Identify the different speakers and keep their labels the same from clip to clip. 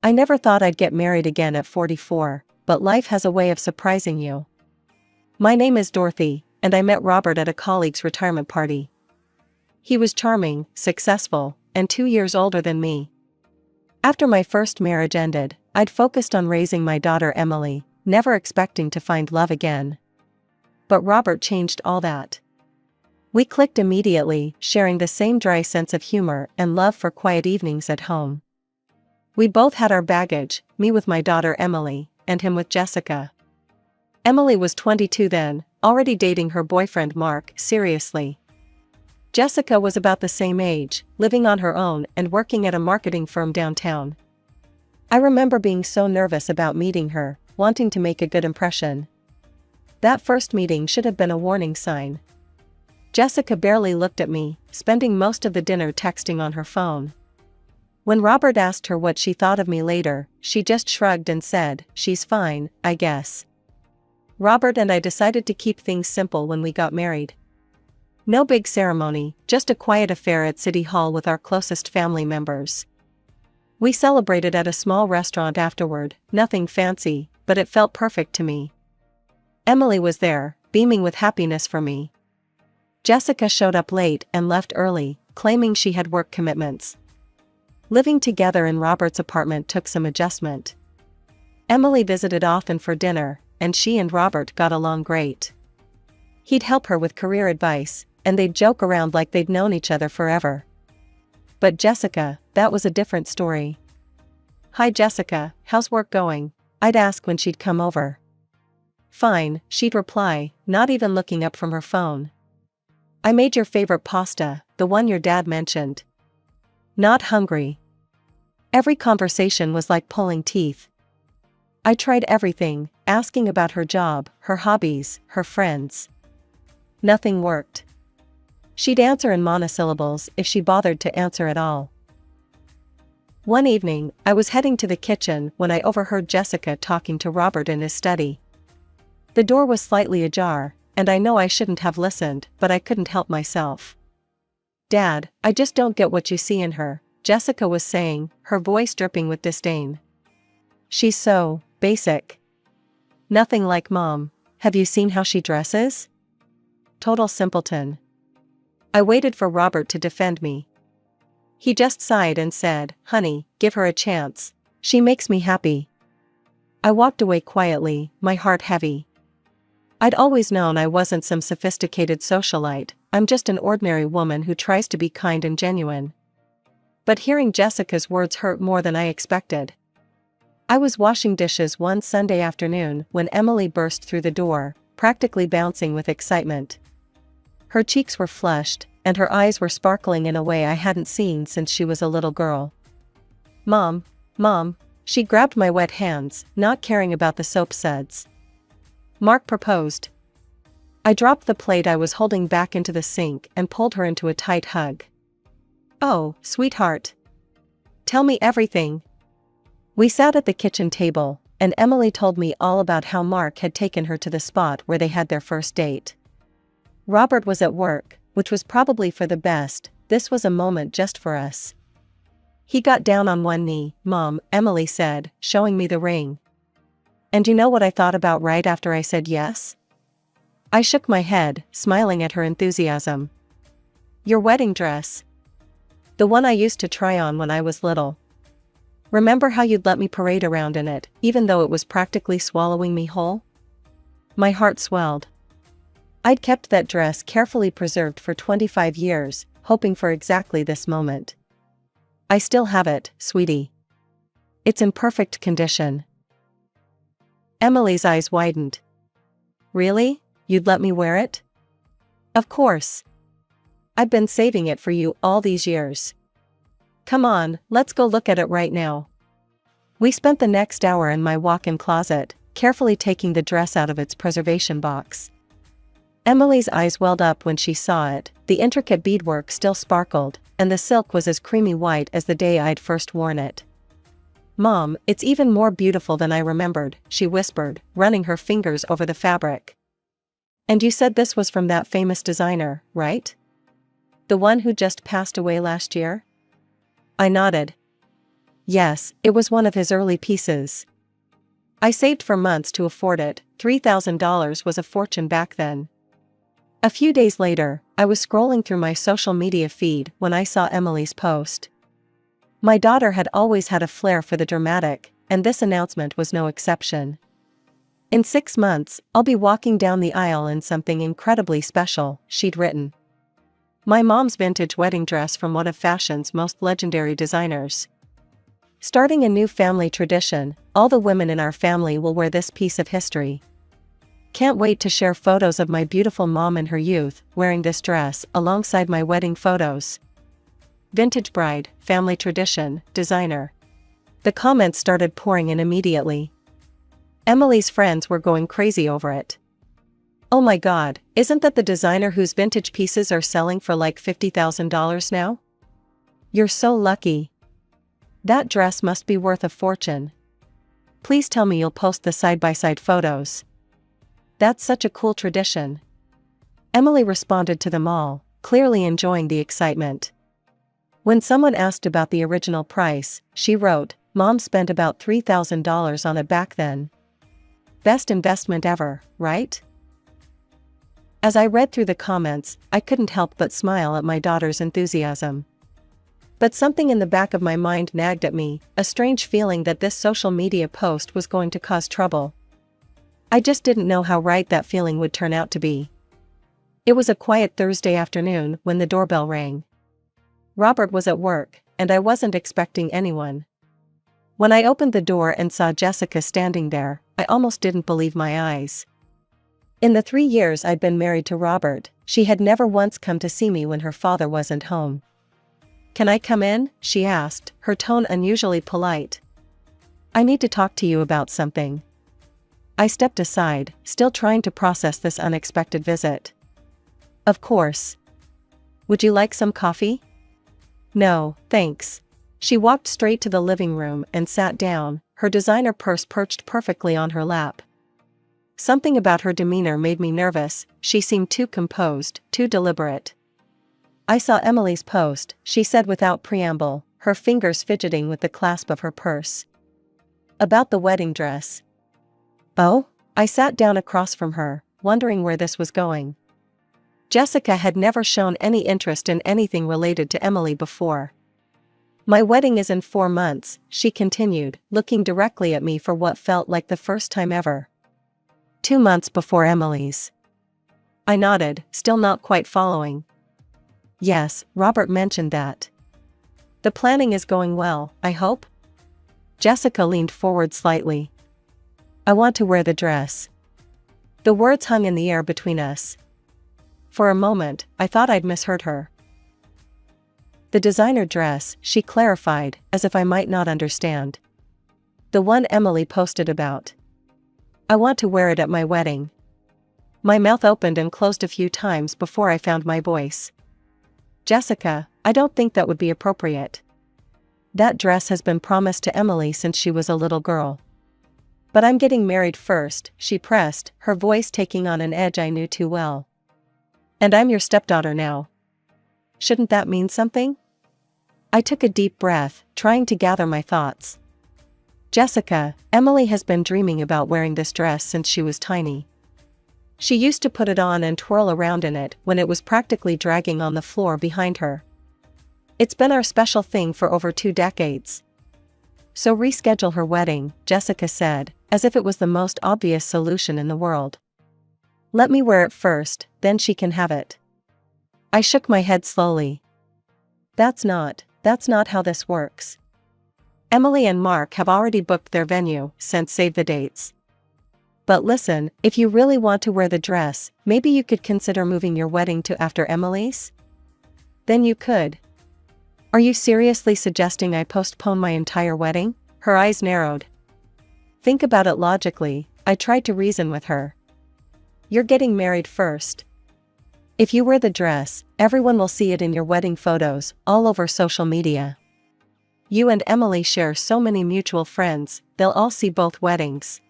Speaker 1: I never thought I'd get married again at 44, but life has a way of surprising you. My name is Dorothy, and I met Robert at a colleague's retirement party. He was charming, successful, and 2 years older than me. After my first marriage ended, I'd focused on raising my daughter Emily, never expecting to find love again. But Robert changed all that. We clicked immediately, sharing the same dry sense of humor and love for quiet evenings at home. We both had our baggage, me with my daughter Emily, and him with Jessica. Emily was 22 then, already dating her boyfriend Mark seriously. Jessica was about the same age, living on her own and working at a marketing firm downtown. I remember being so nervous about meeting her, wanting to make a good impression. That first meeting should have been a warning sign. Jessica barely looked at me, spending most of the dinner texting on her phone. When Robert asked her what she thought of me later, she just shrugged and said, "She's fine, I guess." Robert and I decided to keep things simple when we got married. No big ceremony, just a quiet affair at City Hall with our closest family members. We celebrated at a small restaurant afterward, nothing fancy, but it felt perfect to me. Emily was there, beaming with happiness for me. Jessica showed up late and left early, claiming she had work commitments. Living together in Robert's apartment took some adjustment. Emily visited often for dinner, and she and Robert got along great. He'd help her with career advice, and they'd joke around like they'd known each other forever. But Jessica, that was a different story. "Hi Jessica, how's work going?" I'd ask when she'd come over. "Fine," she'd reply, not even looking up from her phone. "I made your favorite pasta, the one your dad mentioned." Not hungry. Every conversation was like pulling teeth. I tried everything, asking about her job, her hobbies, her friends. Nothing worked. She'd answer in monosyllables if she bothered to answer at all. One evening, I was heading to the kitchen when I overheard Jessica talking to Robert in his study. The door was slightly ajar, and I know I shouldn't have listened, but I couldn't help myself. "Dad, I just don't get what you see in her," Jessica was saying, her voice dripping with disdain. "She's so basic. Nothing like Mom. Have you seen how she dresses? Total simpleton." I waited for Robert to defend me. He just sighed and said, "Honey, give her a chance. She makes me happy." I walked away quietly, my heart heavy. I'd always known I wasn't some sophisticated socialite, I'm just an ordinary woman who tries to be kind and genuine. But hearing Jessica's words hurt more than I expected. I was washing dishes one Sunday afternoon when Emily burst through the door, practically bouncing with excitement. Her cheeks were flushed, and her eyes were sparkling in a way I hadn't seen since she was a little girl. Mom, she grabbed my wet hands, not caring about the soap suds. "Mark proposed." I dropped the plate I was holding back into the sink and pulled her into a tight hug. "Oh, sweetheart. Tell me everything." We sat at the kitchen table, and Emily told me all about how Mark had taken her to the spot where they had their first date. Robert was at work, which was probably for the best. This was a moment just for us. He got down on one knee. "Mom," Emily said, showing me the ring. "And you know what I thought about right after I said yes?" I shook my head, smiling at her enthusiasm. "Your wedding dress. The one I used to try on when I was little. Remember how you'd let me parade around in it, even though it was practically swallowing me whole?" My heart swelled. I'd kept that dress carefully preserved for 25 years, hoping for exactly this moment. "I still have it, sweetie. It's in perfect condition." Emily's eyes widened. "Really? You'd let me wear it?" "Of course. I've been saving it for you all these years. Come on, let's go look at it right now." We spent the next hour in my walk-in closet, carefully taking the dress out of its preservation box. Emily's eyes welled up when she saw it. The intricate beadwork still sparkled, and the silk was as creamy white as the day I'd first worn it. "Mom, it's even more beautiful than I remembered," she whispered, running her fingers over the fabric. "And you said this was from that famous designer, right? The one who just passed away last year?" I nodded. Yes, it was one of his early pieces. I saved for months to afford it. $3,000 was a fortune back then. A few days later, I was scrolling through my social media feed when I saw Emily's post. My daughter had always had a flair for the dramatic, and this announcement was no exception. In 6 months, I'll be walking down the aisle in something incredibly special, she'd written. My mom's vintage wedding dress from one of fashion's most legendary designers. Starting a new family tradition, all the women in our family will wear this piece of history. Can't wait to share photos of my beautiful mom in her youth, wearing this dress, alongside my wedding photos. Vintage bride, family tradition, designer. The comments started pouring in immediately. Emily's friends were going crazy over it. Oh my god, isn't that the designer whose vintage pieces are selling for like $50,000 now? You're so lucky. That dress must be worth a fortune. Please tell me you'll post the side-by-side photos. That's such a cool tradition. Emily responded to them all, clearly enjoying the excitement. When someone asked about the original price, she wrote, "Mom spent about $3,000 on it back then. Best investment ever, right?" As I read through the comments, I couldn't help but smile at my daughter's enthusiasm. But something in the back of my mind nagged at me, a strange feeling that this social media post was going to cause trouble. I just didn't know how right that feeling would turn out to be. It was a quiet Thursday afternoon when the doorbell rang. Robert was at work, and I wasn't expecting anyone. When I opened the door and saw Jessica standing there, I almost didn't believe my eyes. In the 3 years I'd been married to Robert, she had never once come to see me when her father wasn't home. "Can I come in?" she asked, her tone unusually polite. "I need to talk to you about something." I stepped aside, still trying to process this unexpected visit. "Of course. Would you like some coffee?" "No, thanks." She walked straight to the living room and sat down, her designer purse perched perfectly on her lap. Something about her demeanor made me nervous. She seemed too composed, too deliberate. "I saw Emily's post," she said without preamble, her fingers fidgeting with the clasp of her purse. "About the wedding dress." "Oh?" I sat down across from her, wondering where this was going. Jessica had never shown any interest in anything related to Emily before. "My wedding is in 4 months," she continued, looking directly at me for what felt like the first time ever. 2 months before Emily's. I nodded, still not quite following. "Yes, Robert mentioned that. The planning is going well, I hope?" Jessica leaned forward slightly. "I want to wear the dress." The words hung in the air between us. For a moment, I thought I'd misheard her. "The designer dress," she clarified, as if I might not understand. "The one Emily posted about. I want to wear it at my wedding." My mouth opened and closed a few times before I found my voice. "Jessica, I don't think that would be appropriate. That dress has been promised to Emily since she was a little girl." "But I'm getting married first," she pressed, her voice taking on an edge I knew too well. "And I'm your stepdaughter now. Shouldn't that mean something?" I took a deep breath, trying to gather my thoughts. "Jessica, Emily has been dreaming about wearing this dress since she was tiny. She used to put it on and twirl around in it when it was practically dragging on the floor behind her. It's been our special thing for over 2 decades. So reschedule her wedding," Jessica said, as if it was the most obvious solution in the world. "Let me wear it first, then she can have it." I shook my head slowly. That's not how this works. Emily and Mark have already booked their venue, sent save the dates. But listen, if you really want to wear the dress, maybe you could consider moving your wedding to after Emily's? Then you could. Are you seriously suggesting I postpone my entire wedding? Her eyes narrowed. Think about it logically, I tried to reason with her. You're getting married first. If you wear the dress, everyone will see it in your wedding photos, all over social media. You and Emily share so many mutual friends, they'll all see both weddings.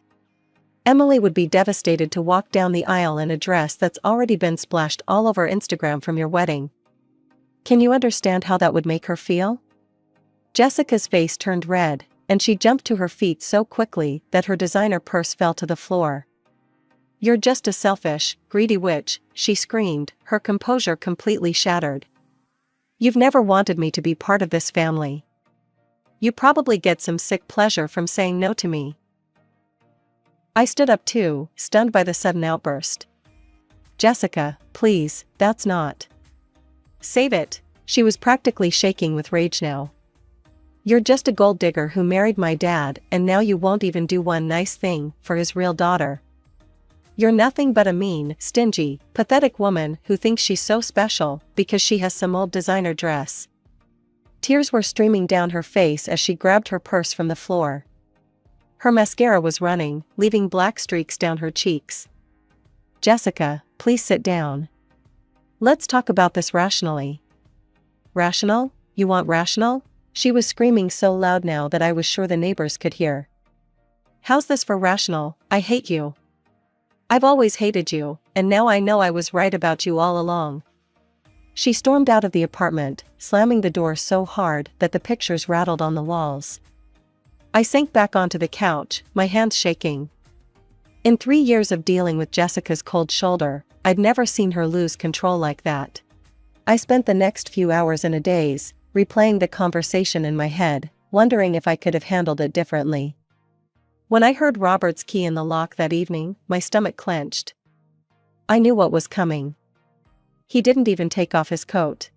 Speaker 1: Emily would be devastated to walk down the aisle in a dress that's already been splashed all over Instagram from your wedding. Can you understand how that would make her feel? Jessica's face turned red, and she jumped to her feet so quickly that her designer purse fell to the floor. "You're just a selfish, greedy witch," she screamed, her composure completely shattered. "You've never wanted me to be part of this family. You probably get some sick pleasure from saying no to me." I stood up too, stunned by the sudden outburst. "Jessica, please, that's not. Save it." She was practically shaking with rage now. "You're just a gold digger who married my dad, and now you won't even do one nice thing for his real daughter. You're nothing but a mean, stingy, pathetic woman who thinks she's so special because she has some old designer dress." Tears were streaming down her face as she grabbed her purse from the floor. Her mascara was running, leaving black streaks down her cheeks. "Jessica, please sit down. Let's talk about this rationally." "Rational? You want rational?" She was screaming so loud now that I was sure the neighbors could hear. "How's this for rational? I hate you. I've always hated you, and now I know I was right about you all along." She stormed out of the apartment, slamming the door so hard that the pictures rattled on the walls. I sank back onto the couch, my hands shaking. In 3 years of dealing with Jessica's cold shoulder, I'd never seen her lose control like that. I spent the next few hours in a daze, replaying the conversation in my head, wondering if I could have handled it differently. When I heard Robert's key in the lock that evening, my stomach clenched. I knew what was coming. He didn't even take off his coat.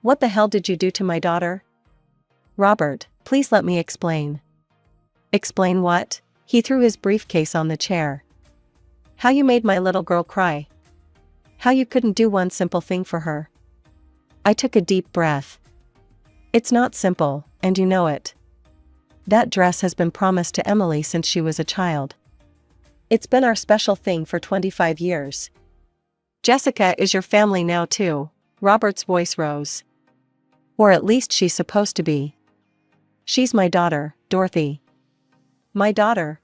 Speaker 1: "What the hell did you do to my daughter?" "Robert, please let me explain." "Explain what?" He threw his briefcase on the chair. "How you made my little girl cry. How you couldn't do one simple thing for her." I took a deep breath. "It's not simple, and you know it. That dress has been promised to Emily since she was a child. It's been our special thing for 25 years. Jessica is your family now too." Robert's voice rose. "Or at least she's supposed to be. She's my daughter, Dorothy." "My daughter?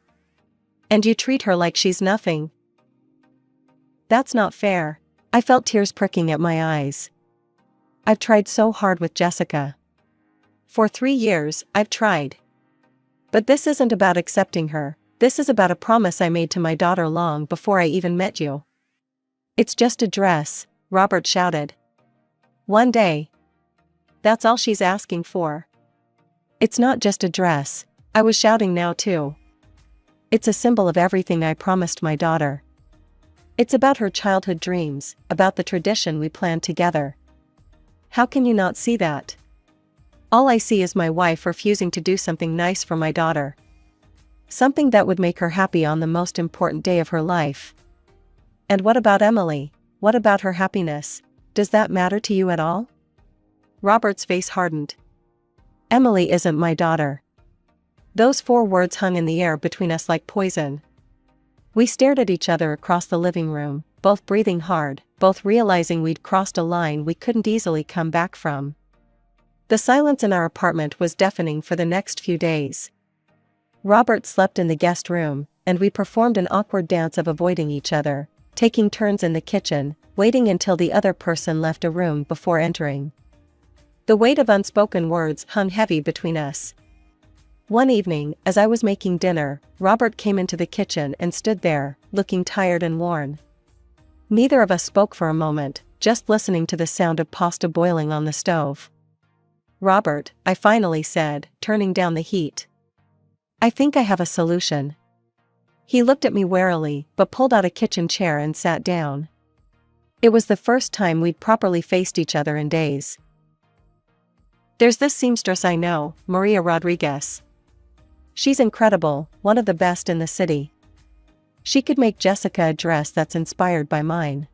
Speaker 1: And you treat her like she's nothing? That's not fair." I felt tears pricking at my eyes. "I've tried so hard with Jessica. For 3 years, I've tried. But this isn't about accepting her, this is about a promise I made to my daughter long before I even met you." "It's just a dress," Robert shouted. "One day. That's all she's asking for." "It's not just a dress," I was shouting now too. "It's a symbol of everything I promised my daughter. It's about her childhood dreams, about the tradition we planned together. How can you not see that? All I see is my wife refusing to do something nice for my daughter. Something that would make her happy on the most important day of her life. And what about Emily? What about her happiness? Does that matter to you at all?" Robert's face hardened. "Emily isn't my daughter." Those 4 words hung in the air between us like poison. We stared at each other across the living room, both breathing hard, both realizing we'd crossed a line we couldn't easily come back from. The silence in our apartment was deafening for the next few days. Robert slept in the guest room, and we performed an awkward dance of avoiding each other, taking turns in the kitchen, waiting until the other person left a room before entering. The weight of unspoken words hung heavy between us. One evening, as I was making dinner, Robert came into the kitchen and stood there, looking tired and worn. Neither of us spoke for a moment, just listening to the sound of pasta boiling on the stove. "Robert," I finally said, turning down the heat. "I think I have a solution." He looked at me warily, but pulled out a kitchen chair and sat down. It was the first time we'd properly faced each other in days. "There's this seamstress I know, Maria Rodriguez. She's incredible, one of the best in the city. She could make Jessica a dress that's inspired by mine.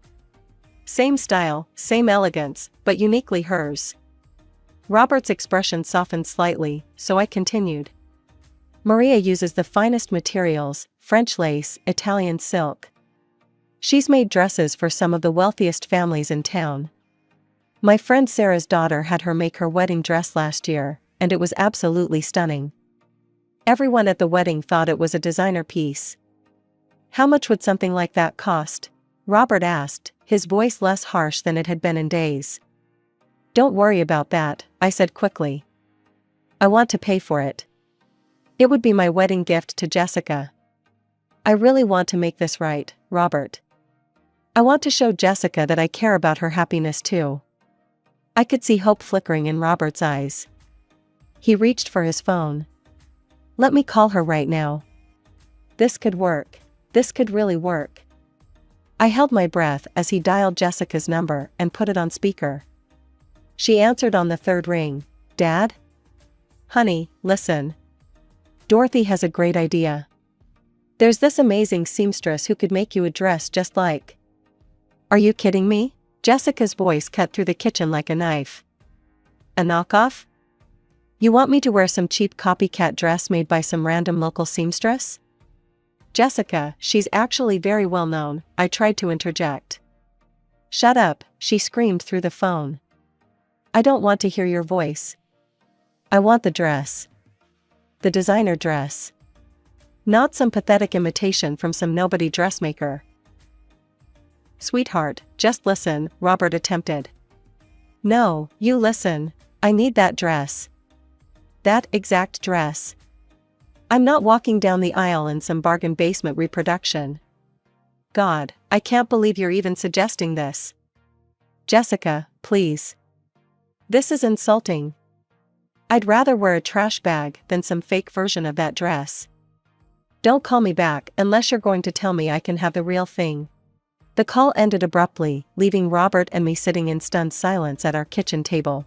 Speaker 1: Same style, same elegance, but uniquely hers." Robert's expression softened slightly, so I continued. "Maria uses the finest materials, French lace, Italian silk. She's made dresses for some of the wealthiest families in town. My friend Sarah's daughter had her make her wedding dress last year, and it was absolutely stunning. Everyone at the wedding thought it was a designer piece." "How much would something like that cost?" Robert asked, his voice less harsh than it had been in days. "Don't worry about that," I said quickly. I want to pay for it. It would be my wedding gift to Jessica. I really want to make this right, Robert. I want to show Jessica that I care about her happiness too. I could see hope flickering in Robert's eyes. He reached for his phone. Let me call her right now. This could work. This could really work. I held my breath as he dialed Jessica's number and put it on speaker. She answered on the third ring. Dad? Honey, listen. Dorothy has a great idea. There's this amazing seamstress who could make you a dress just like. Are you kidding me? Jessica's voice cut through the kitchen like a knife. A knockoff? You want me to wear some cheap copycat dress made by some random local seamstress? Jessica, she's actually very well known, I tried to interject. Shut up, she screamed through the phone. I don't want to hear your voice. I want the dress. The designer dress. Not some pathetic imitation from some nobody dressmaker. Sweetheart, just listen, Robert attempted. No, you listen. I need that dress. That exact dress. I'm not walking down the aisle in some bargain basement reproduction. God, I can't believe you're even suggesting this. Jessica, please. This is insulting. I'd rather wear a trash bag than some fake version of that dress. Don't call me back unless you're going to tell me I can have the real thing. The call ended abruptly, leaving Robert and me sitting in stunned silence at our kitchen table.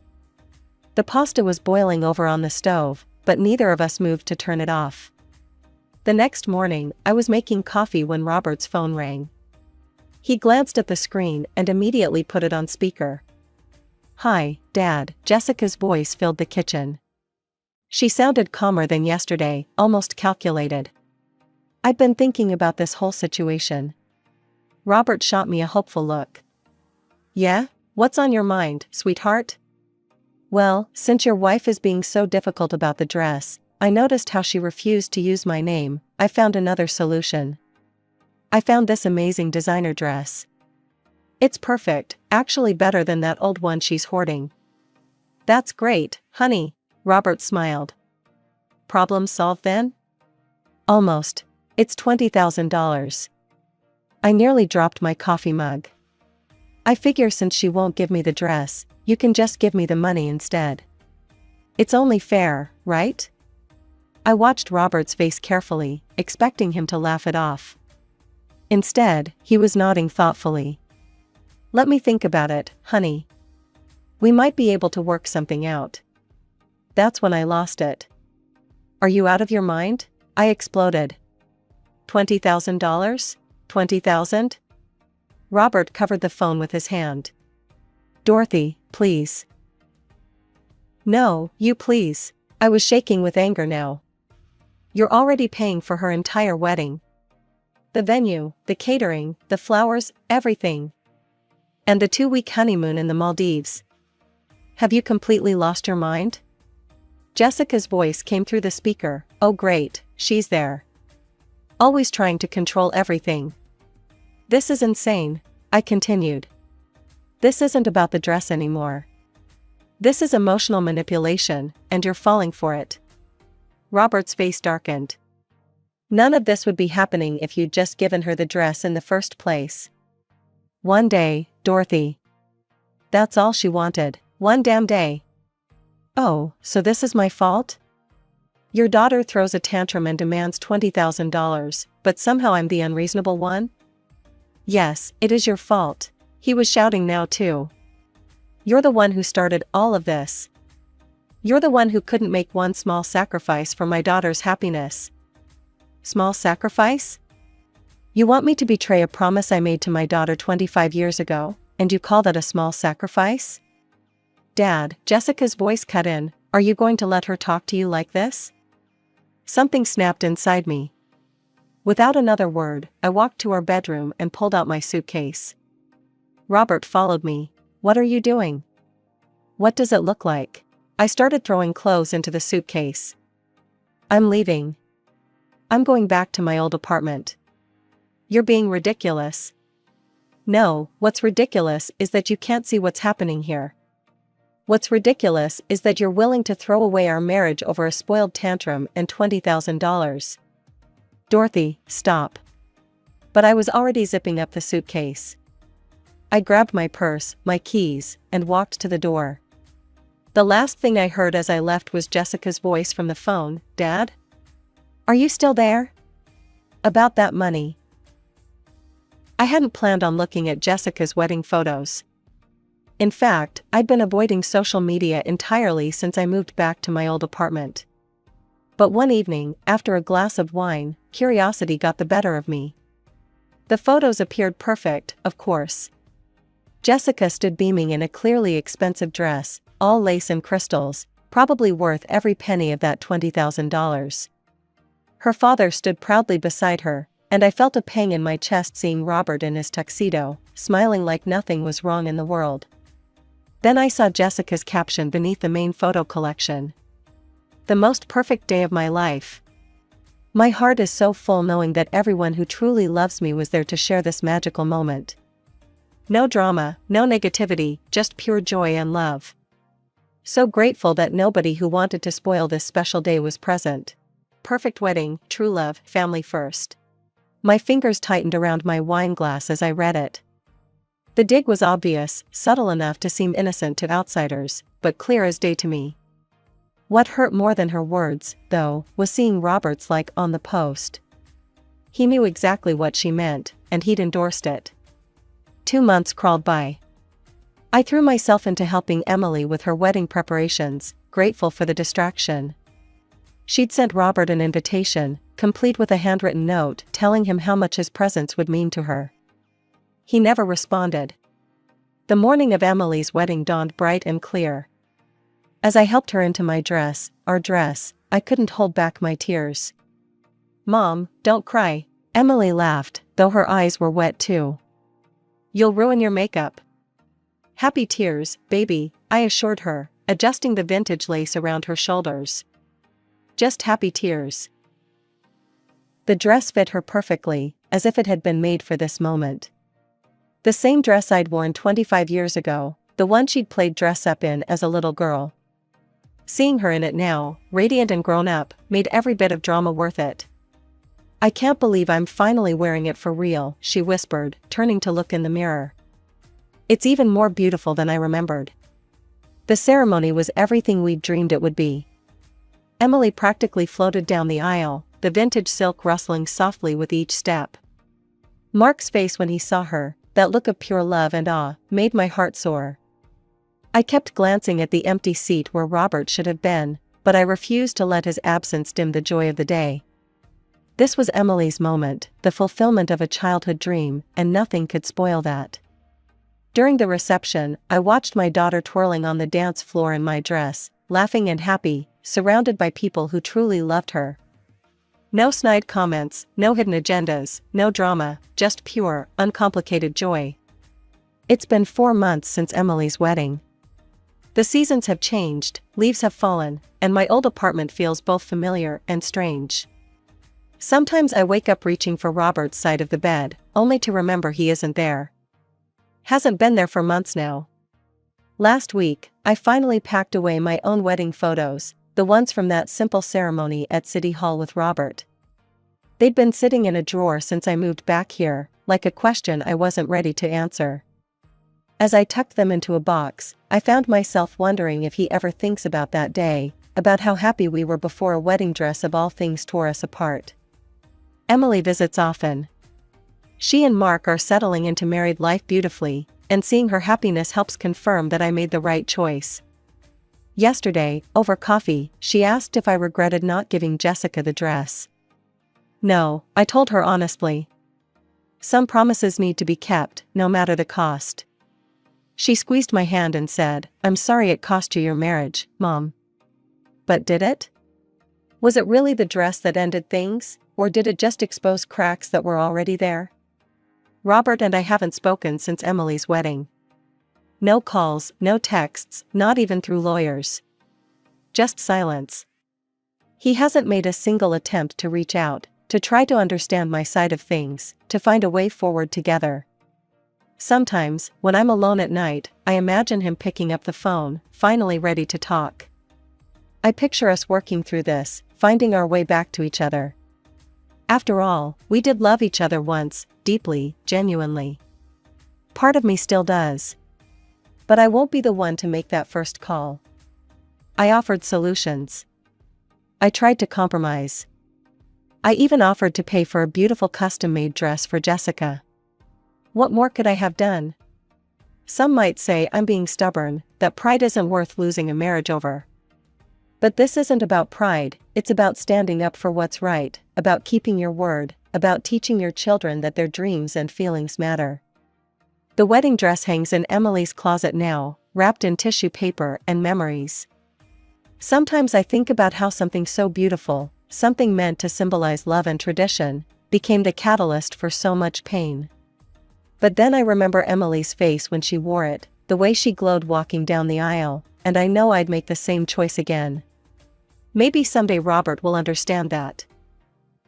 Speaker 1: The pasta was boiling over on the stove, but neither of us moved to turn it off. The next morning, I was making coffee when Robert's phone rang. He glanced at the screen and immediately put it on speaker. Hi, Dad, Jessica's voice filled the kitchen. She sounded calmer than yesterday, almost calculated. I've been thinking about this whole situation. Robert shot me a hopeful look. Yeah? What's on your mind, sweetheart? Well, since your wife is being so difficult about the dress, I noticed how she refused to use my name. I found another solution. I found this amazing designer dress. It's perfect, actually better than that old one she's hoarding. That's great, honey, Robert smiled. Problem solved then? Almost. It's $20,000. I nearly dropped my coffee mug. I figure since she won't give me the dress, you can just give me the money instead. It's only fair, right? I watched Robert's face carefully, expecting him to laugh it off. Instead, he was nodding thoughtfully. Let me think about it, honey. We might be able to work something out. That's when I lost it. Are you out of your mind? I exploded. $20,000? 20,000? Robert covered the phone with his hand. Dorothy, please. No, you please. I was shaking with anger now. You're already paying for her entire wedding. The venue, the catering, the flowers, everything. And the 2-week honeymoon in the Maldives. Have you completely lost your mind? Jessica's voice came through the speaker. Oh great, she's there. Always trying to control everything. This is insane, I continued. This isn't about the dress anymore. This is emotional manipulation, and you're falling for it. Robert's face darkened. None of this would be happening if you'd just given her the dress in the first place. One day, Dorothy. That's all she wanted, one damn day. Oh, so this is my fault? Your daughter throws a tantrum and demands $20,000, but somehow I'm the unreasonable one? Yes, it is your fault. He was shouting now too. You're the one who started all of this. You're the one who couldn't make one small sacrifice for my daughter's happiness. Small sacrifice? You want me to betray a promise I made to my daughter 25 years ago, and you call that a small sacrifice? Dad, Jessica's voice cut in, are you going to let her talk to you like this? Something snapped inside me. Without another word, I walked to our bedroom and pulled out my suitcase. Robert followed me. What are you doing? What does it look like? I started throwing clothes into the suitcase. I'm leaving. I'm going back to my old apartment. You're being ridiculous. No, what's ridiculous is that you can't see what's happening here. What's ridiculous is that you're willing to throw away our marriage over a spoiled tantrum and $20,000. Dorothy, stop. But I was already zipping up the suitcase. I grabbed my purse, my keys, and walked to the door. The last thing I heard as I left was Jessica's voice from the phone. Dad? Are you still there? About that money. I hadn't planned on looking at Jessica's wedding photos. In fact, I'd been avoiding social media entirely since I moved back to my old apartment. But one evening, after a glass of wine, curiosity got the better of me. The photos appeared perfect, of course. Jessica stood beaming in a clearly expensive dress, all lace and crystals, probably worth every penny of that $20,000. Her father stood proudly beside her, and I felt a pang in my chest seeing Robert in his tuxedo, smiling like nothing was wrong in the world. Then I saw Jessica's caption beneath the main photo collection. The most perfect day of my life. My heart is so full knowing that everyone who truly loves me was there to share this magical moment. No drama, no negativity, just pure joy and love. So grateful that nobody who wanted to spoil this special day was present. Perfect wedding, true love, family first. My fingers tightened around my wine glass as I read it. The dig was obvious, subtle enough to seem innocent to outsiders, but clear as day to me. What hurt more than her words, though, was seeing Robert's like on the post. He knew exactly what she meant, and he'd endorsed it. 2 months crawled by. I threw myself into helping Emily with her wedding preparations, grateful for the distraction. She'd sent Robert an invitation, complete with a handwritten note telling him how much his presence would mean to her. He never responded. The morning of Emily's wedding dawned bright and clear. As I helped her into my dress, our dress, I couldn't hold back my tears. Mom, don't cry, Emily laughed, though her eyes were wet too. You'll ruin your makeup. Happy tears, baby, I assured her, adjusting the vintage lace around her shoulders. Just happy tears. The dress fit her perfectly, as if it had been made for this moment. The same dress I'd worn 25 years ago, the one she'd played dress-up in as a little girl. Seeing her in it now, radiant and grown up, made every bit of drama worth it. I can't believe I'm finally wearing it for real, she whispered, turning to look in the mirror. It's even more beautiful than I remembered. The ceremony was everything we'd dreamed it would be. Emily practically floated down the aisle, the vintage silk rustling softly with each step. Mark's face when he saw her, that look of pure love and awe, made my heart soar. I kept glancing at the empty seat where Robert should have been, but I refused to let his absence dim the joy of the day. This was Emily's moment, the fulfillment of a childhood dream, and nothing could spoil that. During the reception, I watched my daughter twirling on the dance floor in my dress, laughing and happy, surrounded by people who truly loved her. No snide comments, no hidden agendas, no drama, just pure, uncomplicated joy. It's been 4 months since Emily's wedding. The seasons have changed, leaves have fallen, and my old apartment feels both familiar and strange. Sometimes I wake up reaching for Robert's side of the bed, only to remember he isn't there. Hasn't been there for months now. Last week, I finally packed away my own wedding photos, the ones from that simple ceremony at City Hall with Robert. They'd been sitting in a drawer since I moved back here, like a question I wasn't ready to answer. As I tucked them into a box, I found myself wondering if he ever thinks about that day, about how happy we were before a wedding dress of all things tore us apart. Emily visits often. She and Mark are settling into married life beautifully, and seeing her happiness helps confirm that I made the right choice. Yesterday, over coffee, she asked if I regretted not giving Jessica the dress. No, I told her honestly. Some promises need to be kept, no matter the cost. She squeezed my hand and said, "I'm sorry it cost you your marriage, Mom." But did it? Was it really the dress that ended things, or did it just expose cracks that were already there? Robert and I haven't spoken since Emily's wedding. No calls, no texts, not even through lawyers. Just silence. He hasn't made a single attempt to reach out, to try to understand my side of things, to find a way forward together. Sometimes, when I'm alone at night, I imagine him picking up the phone, finally ready to talk. I picture us working through this, finding our way back to each other. After all, we did love each other once, deeply, genuinely. Part of me still does. But I won't be the one to make that first call. I offered solutions. I tried to compromise. I even offered to pay for a beautiful custom-made dress for Jessica. What more could I have done? Some might say I'm being stubborn, that pride isn't worth losing a marriage over. But this isn't about pride, it's about standing up for what's right, about keeping your word, about teaching your children that their dreams and feelings matter. The wedding dress hangs in Emily's closet now, wrapped in tissue paper and memories. Sometimes I think about how something so beautiful, something meant to symbolize love and tradition, became the catalyst for so much pain. But then I remember Emily's face when she wore it, the way she glowed walking down the aisle, and I know I'd make the same choice again. Maybe someday Robert will understand that.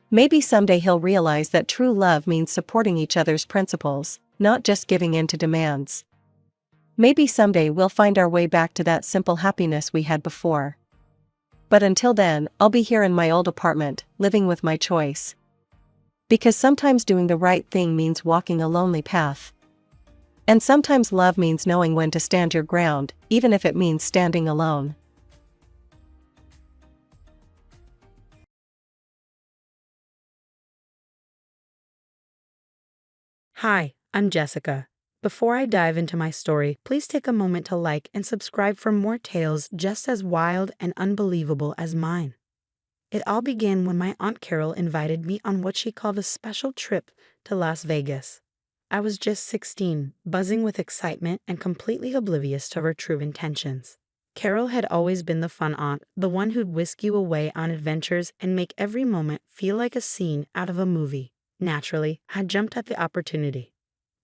Speaker 1: Maybe someday he'll realize that true love means supporting each other's principles, not just giving in to demands. Maybe someday we'll find our way back to that simple happiness we had before. But until then, I'll be here in my old apartment, living with my choice. Because sometimes doing the right thing means walking a lonely path. And sometimes love means knowing when to stand your ground, even if it means standing alone.
Speaker 2: Hi, I'm Jessica. Before I dive into my story, please take a moment to like and subscribe for more tales just as wild and unbelievable as mine. It all began when my Aunt Carol invited me on what she called a special trip to Las Vegas. I was just 16, buzzing with excitement and completely oblivious to her true intentions. Carol had always been the fun aunt, the one who'd whisk you away on adventures and make every moment feel like a scene out of a movie. Naturally, I jumped at the opportunity.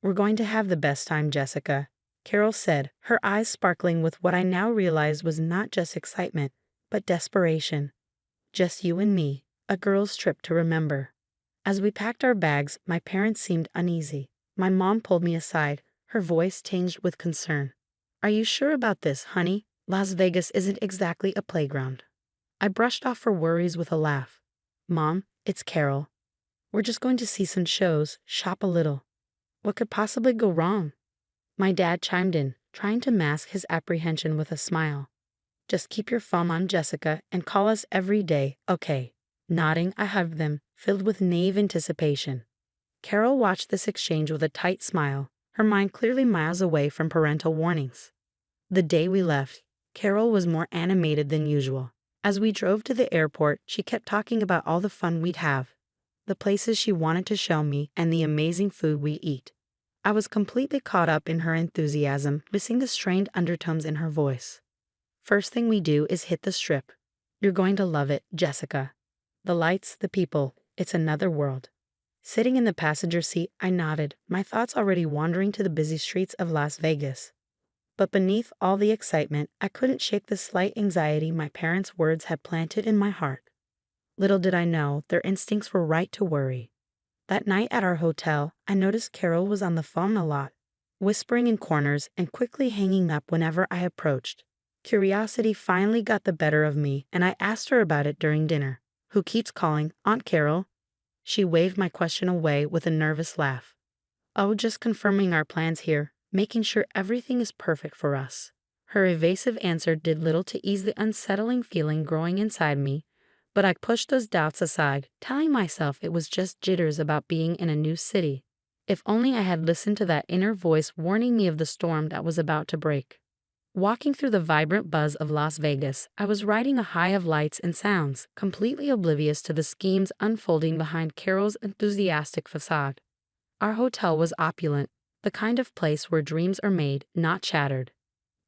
Speaker 2: "We're going to have the best time, Jessica," Carol said, her eyes sparkling with what I now realized was not just excitement, but desperation. "Just you and me, a girl's trip to remember." As we packed our bags, my parents seemed uneasy. My mom pulled me aside, her voice tinged with concern. "Are you sure about this, honey? Las Vegas isn't exactly a playground." I brushed off her worries with a laugh. "Mom, it's Carol. We're just going to see some shows, shop a little. What could possibly go wrong?" My dad chimed in, trying to mask his apprehension with a smile. "Just keep your phone on, Jessica, and call us every day, okay?" Nodding, I hugged them, filled with naive anticipation. Carol watched this exchange with a tight smile, her mind clearly miles away from parental warnings. The day we left, Carol was more animated than usual. As we drove to the airport, she kept talking about all the fun we'd have, the places she wanted to show me, and the amazing food we eat. I was completely caught up in her enthusiasm, missing the strained undertones in her voice. "First thing we do is hit the Strip. You're going to love it, Jessica. The lights, the people, it's another world." Sitting in the passenger seat, I nodded, my thoughts already wandering to the busy streets of Las Vegas. But beneath all the excitement, I couldn't shake the slight anxiety my parents' words had planted in my heart. Little did I know, their instincts were right to worry. That night at our hotel, I noticed Carol was on the phone a lot, whispering in corners and quickly hanging up whenever I approached. Curiosity finally got the better of me, and I asked her about it during dinner. "Who keeps calling, Aunt Carol?" She waved my question away with a nervous laugh. "Oh, just confirming our plans here, making sure everything is perfect for us." Her evasive answer did little to ease the unsettling feeling growing inside me, but I pushed those doubts aside, telling myself it was just jitters about being in a new city. If only I had listened to that inner voice warning me of the storm that was about to break. Walking through the vibrant buzz of Las Vegas, I was riding a high of lights and sounds, completely oblivious to the schemes unfolding behind Carol's enthusiastic facade. Our hotel was opulent, the kind of place where dreams are made, not shattered.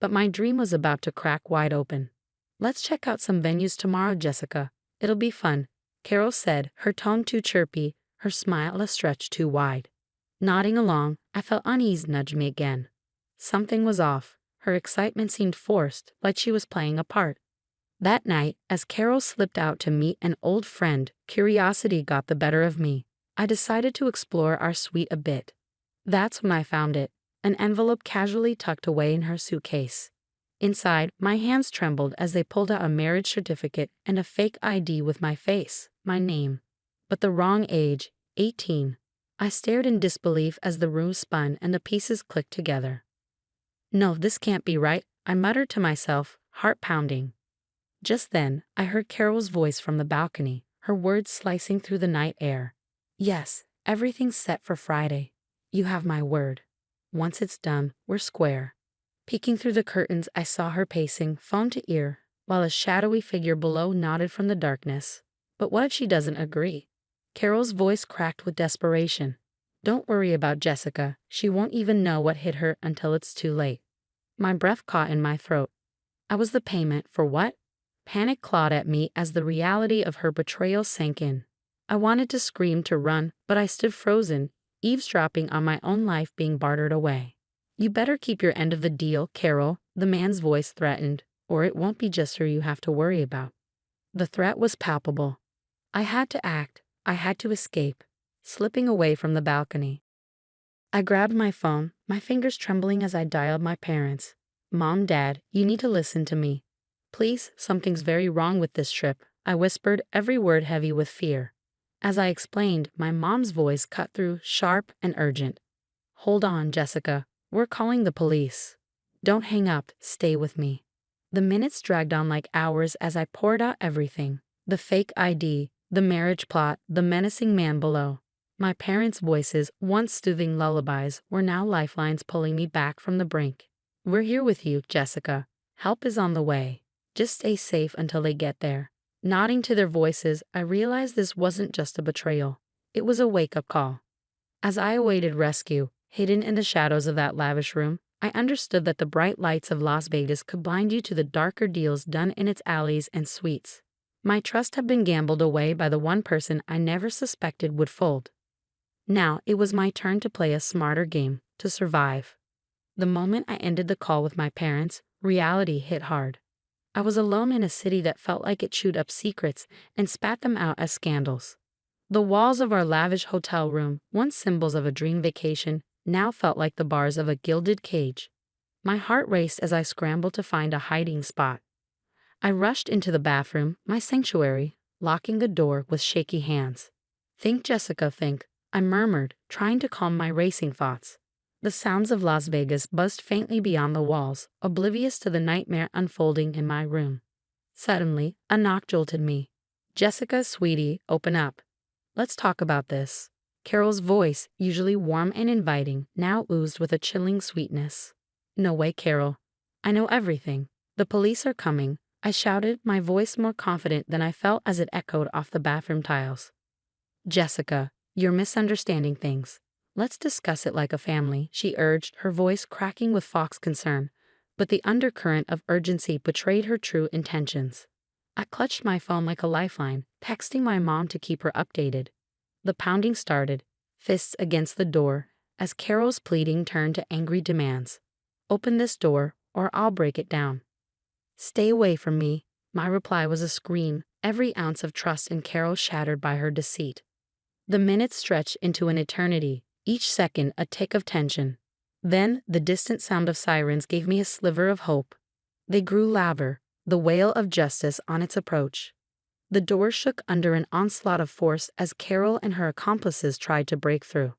Speaker 2: But my dream was about to crack wide open. "Let's check out some venues tomorrow, Jessica. It'll be fun," Carol said, her tone too chirpy, her smile a stretch too wide. Nodding along, I felt unease nudge me again. Something was off. Her excitement seemed forced, like she was playing a part. That night, as Carol slipped out to meet an old friend, curiosity got the better of me. I decided to explore our suite a bit. That's when I found it, an envelope casually tucked away in her suitcase. Inside, my hands trembled as they pulled out a marriage certificate and a fake ID with my face, my name. But the wrong age, 18. I stared in disbelief as the room spun and the pieces clicked together. No, this can't be right, I muttered to myself, heart pounding. Just then, I heard Carol's voice from the balcony, her words slicing through the night air. Yes, everything's set for Friday. You have my word. Once it's done, we're square. Peeking through the curtains, I saw her pacing, phone to ear, while a shadowy figure below nodded from the darkness. But what if she doesn't agree? Carol's voice cracked with desperation. Don't worry about Jessica, she won't even know what hit her until it's too late. My breath caught in my throat. I was the payment for what? Panic clawed at me as the reality of her betrayal sank in. I wanted to scream, to run, but I stood frozen, eavesdropping on my own life being bartered away. You better keep your end of the deal, Carol, the man's voice threatened, or it won't be just her you have to worry about. The threat was palpable. I had to act, I had to escape, slipping away from the balcony. I grabbed my phone, my fingers trembling as I dialed my parents. Mom, Dad, you need to listen to me. Please, something's very wrong with this trip, I whispered, every word heavy with fear. As I explained, my mom's voice cut through, sharp and urgent. Hold on, Jessica. We're calling the police. Don't hang up, stay with me. The minutes dragged on like hours as I poured out everything. The fake ID, the marriage plot, the menacing man below. My parents' voices, once soothing lullabies, were now lifelines pulling me back from the brink. We're here with you, Jessica. Help is on the way. Just stay safe until they get there. Nodding to their voices, I realized this wasn't just a betrayal. It was a wake-up call. As I awaited rescue, hidden in the shadows of that lavish room, I understood that the bright lights of Las Vegas could blind you to the darker deals done in its alleys and suites. My trust had been gambled away by the one person I never suspected would fold. Now it was my turn to play a smarter game, to survive. The moment I ended the call with my parents, reality hit hard. I was alone in a city that felt like it chewed up secrets and spat them out as scandals. The walls of our lavish hotel room, once symbols of a dream vacation, now felt like the bars of a gilded cage. My heart raced as I scrambled to find a hiding spot. I rushed into the bathroom, my sanctuary, locking the door with shaky hands. Think, Jessica, think, I murmured, trying to calm my racing thoughts. The sounds of Las Vegas buzzed faintly beyond the walls, oblivious to the nightmare unfolding in my room. Suddenly, a knock jolted me. Jessica, sweetie, open up. Let's talk about this. Carol's voice, usually warm and inviting, now oozed with a chilling sweetness. No way, Carol. I know everything. The police are coming, I shouted, my voice more confident than I felt as it echoed off the bathroom tiles. Jessica, you're misunderstanding things. Let's discuss it like a family, she urged, her voice cracking with Fox's concern, but the undercurrent of urgency betrayed her true intentions. I clutched my phone like a lifeline, texting my mom to keep her updated. The pounding started, fists against the door, as Carol's pleading turned to angry demands. Open this door, or I'll break it down. Stay away from me, my reply was a scream, every ounce of trust in Carol shattered by her deceit. The minutes stretched into an eternity, each second a tick of tension. Then, the distant sound of sirens gave me a sliver of hope. They grew louder, the wail of justice on its approach. The door shook under an onslaught of force as Carol and her accomplices tried to break through.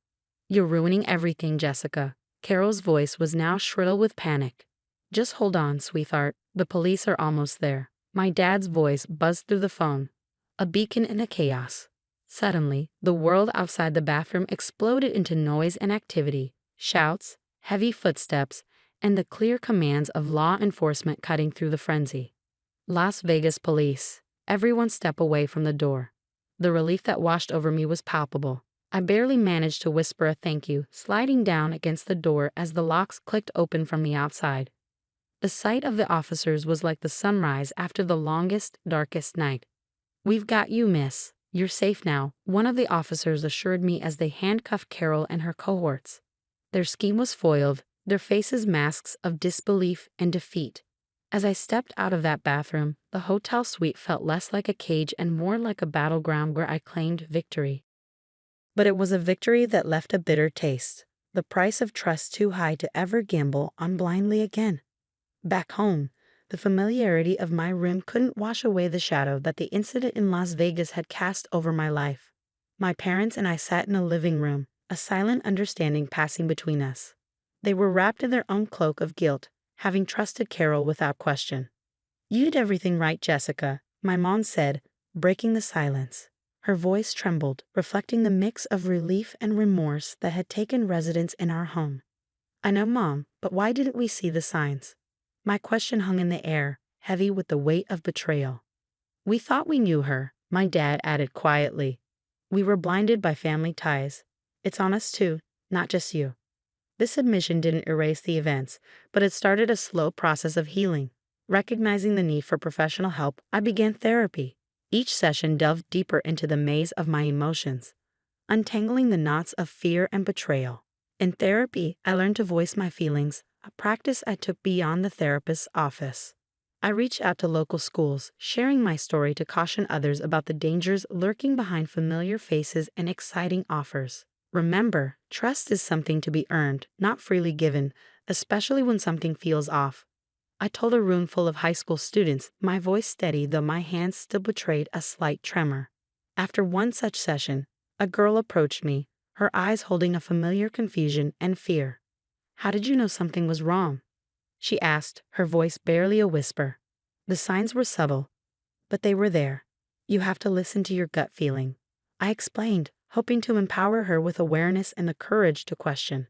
Speaker 2: You're ruining everything, Jessica. Carol's voice was now shrill with panic. Just hold on, sweetheart, the police are almost there. My dad's voice buzzed through the phone, a beacon in the chaos. Suddenly, the world outside the bathroom exploded into noise and activity, shouts, heavy footsteps, and the clear commands of law enforcement cutting through the frenzy. Las Vegas police. Everyone step away from the door. The relief that washed over me was palpable. I barely managed to whisper a thank you, sliding down against the door as the locks clicked open from the outside. The sight of the officers was like the sunrise after the longest, darkest night. We've got you, miss. You're safe now, one of the officers assured me as they handcuffed Carol and her cohorts. Their scheme was foiled, their faces masks of disbelief and defeat. As I stepped out of that bathroom, the hotel suite felt less like a cage and more like a battleground where I claimed victory. But it was a victory that left a bitter taste. the price of trust too high to ever gamble on blindly again. Back home, the familiarity of my room couldn't wash away the shadow that the incident in Las Vegas had cast over my life. My parents and I sat in a living room, a silent understanding passing between us. They were wrapped in their own cloak of guilt, having trusted Carol without question. "You did everything right, Jessica," my mom said, breaking the silence. Her voice trembled, reflecting the mix of relief and remorse that had taken residence in our home. "I know, Mom, but why didn't we see the signs?" My question hung in the air, heavy with the weight of betrayal. "We thought we knew her," my dad added quietly. "We were blinded by family ties. It's on us too, not just you." This admission didn't erase the events, but it started a slow process of healing. Recognizing the need for professional help, I began therapy. Each session delved deeper into the maze of my emotions, untangling the knots of fear and betrayal. In therapy, I learned to voice my feelings, a practice I took beyond the therapist's office. I reached out to local schools, sharing my story to caution others about the dangers lurking behind familiar faces and exciting offers. Remember, trust is something to be earned, not freely given, especially when something feels off. I told a room full of high school students, my voice steady though my hands still betrayed a slight tremor. After one such session, a girl approached me, her eyes holding a familiar confusion and fear. "How did you know something was wrong?" she asked, her voice barely a whisper. The signs were subtle, but they were there. "You have to listen to your gut feeling," I explained, hoping to empower her with awareness and the courage to question.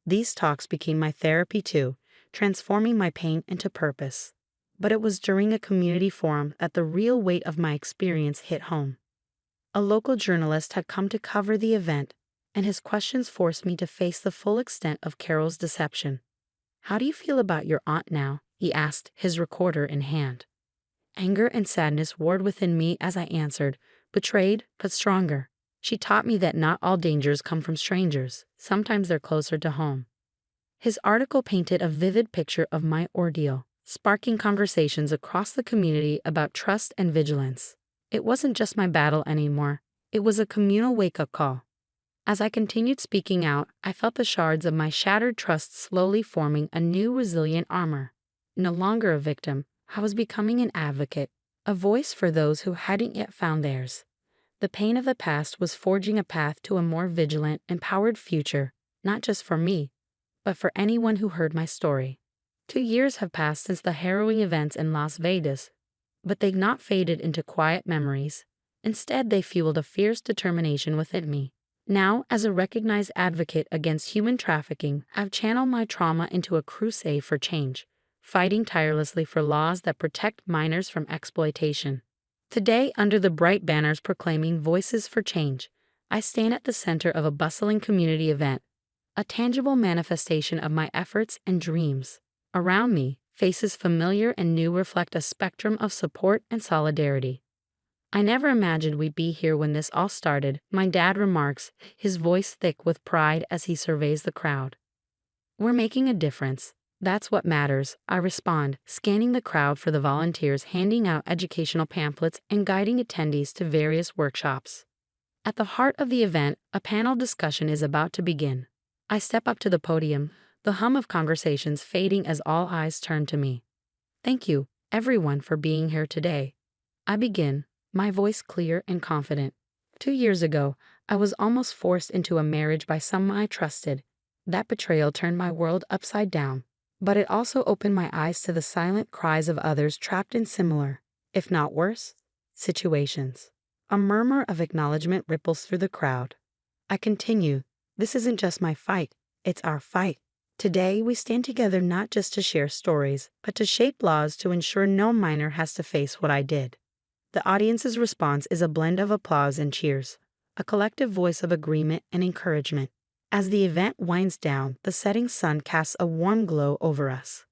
Speaker 2: These talks became my therapy too, transforming my pain into purpose. But it was during a community forum that the real weight of my experience hit home. A local journalist had come to cover the event, and his questions forced me to face the full extent of Carol's deception. "How do you feel about your aunt now?" he asked, his recorder in hand. Anger and sadness warred within me as I answered, betrayed but stronger. "She taught me that not all dangers come from strangers. Sometimes they're closer to home." His article painted a vivid picture of my ordeal, sparking conversations across the community about trust and vigilance. It wasn't just my battle anymore, it was a communal wake-up call. As I continued speaking out, I felt the shards of my shattered trust slowly forming a new resilient armor. No longer a victim, I was becoming an advocate, a voice for those who hadn't yet found theirs. The pain of the past was forging a path to a more vigilant, empowered future, not just for me, but for anyone who heard my story. 2 years have passed since the harrowing events in Las Vegas, but they've not faded into quiet memories. Instead, they fueled a fierce determination within me. Now, as a recognized advocate against human trafficking, I've channeled my trauma into a crusade for change, fighting tirelessly for laws that protect minors from exploitation. Today, under the bright banners proclaiming Voices for Change, I stand at the center of a bustling community event, a tangible manifestation of my efforts and dreams. Around me, faces familiar and new reflect a spectrum of support and solidarity. "I never imagined we'd be here when this all started," my dad remarks, his voice thick with pride as he surveys the crowd. "We're making a difference. That's what matters," I respond, scanning the crowd for the volunteers handing out educational pamphlets and guiding attendees to various workshops. At the heart of the event, a panel discussion is about to begin. I step up to the podium, the hum of conversations fading as all eyes turn to me. "Thank you, everyone, for being here today." I begin, my voice clear and confident. 2 years ago, I was almost forced into a marriage by someone I trusted. That betrayal turned my world upside down, but it also opened my eyes to the silent cries of others trapped in similar, if not worse, situations. A murmur of acknowledgement ripples through the crowd. I continue, "This isn't just my fight, it's our fight. Today, we stand together not just to share stories, but to shape laws to ensure no minor has to face what I did." The audience's response is a blend of applause and cheers, a collective voice of agreement and encouragement. As the event winds down, the setting sun casts a warm glow over us.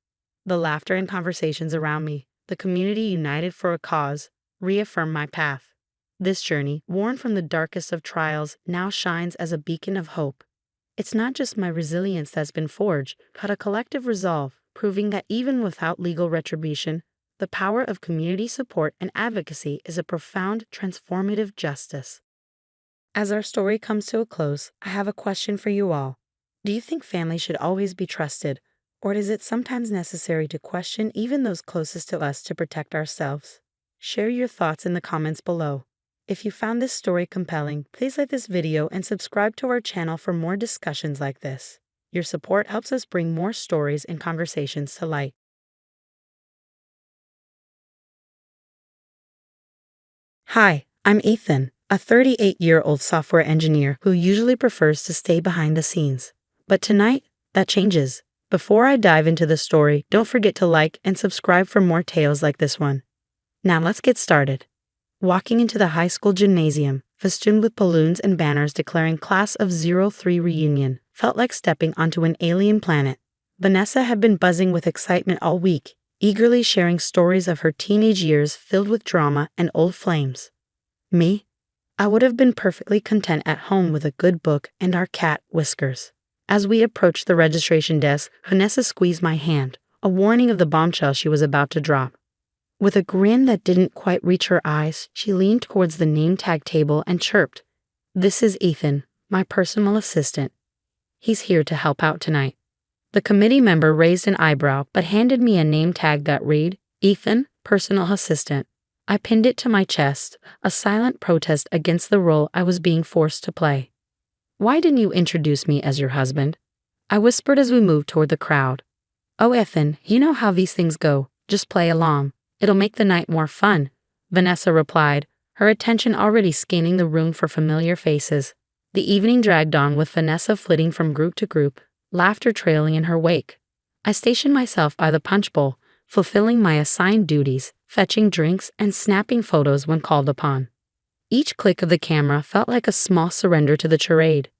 Speaker 2: The laughter and conversations around me, the community united for a cause, reaffirm my path. This journey, worn from the darkest of trials, now shines as a beacon of hope. It's not just my resilience that's been forged, but a collective resolve, proving that even without legal retribution, the power of community support and advocacy is a profound, transformative justice. As our story comes to a close, I have a question for you all. Do you think family should always be trusted, or is it sometimes necessary to question even those closest to us to protect ourselves? Share your thoughts in the comments below. If you found this story compelling, please like this video and subscribe to our channel for more discussions like this. Your support helps us bring more stories and conversations to light. Hi, I'm Ethan, a 38-year-old software engineer who usually prefers to stay behind the scenes. But tonight, that changes. Before I dive into the story, don't forget to like and subscribe for more tales like this one. Now let's get started. Walking into the high school gymnasium, festooned with balloons and banners declaring Class of 03 reunion, felt like stepping onto an alien planet. Vanessa had been buzzing with excitement all week, eagerly sharing stories of her teenage years filled with drama and old flames. Me? I would have been perfectly content at home with a good book and our cat, Whiskers. As we approached the registration desk, Vanessa squeezed my hand, a warning of the bombshell she was about to drop. With a grin that didn't quite reach her eyes, she leaned towards the name tag table and chirped, "This is Ethan, my personal assistant. He's here to help out tonight." The committee member raised an eyebrow but handed me a name tag that read, "Ethan, personal assistant." I pinned it to my chest, a silent protest against the role I was being forced to play. "Why didn't you introduce me as your husband?" I whispered as we moved toward the crowd. "Oh, Ethan, you know how these things go. Just play along. It'll make the night more fun," Vanessa replied, her attention already scanning the room for familiar faces. The evening dragged on with Vanessa flitting from group to group, laughter trailing in her wake. I stationed myself by the punch bowl, fulfilling my assigned duties, fetching drinks and snapping photos when called upon. Each click of the camera felt like a small surrender to the charade.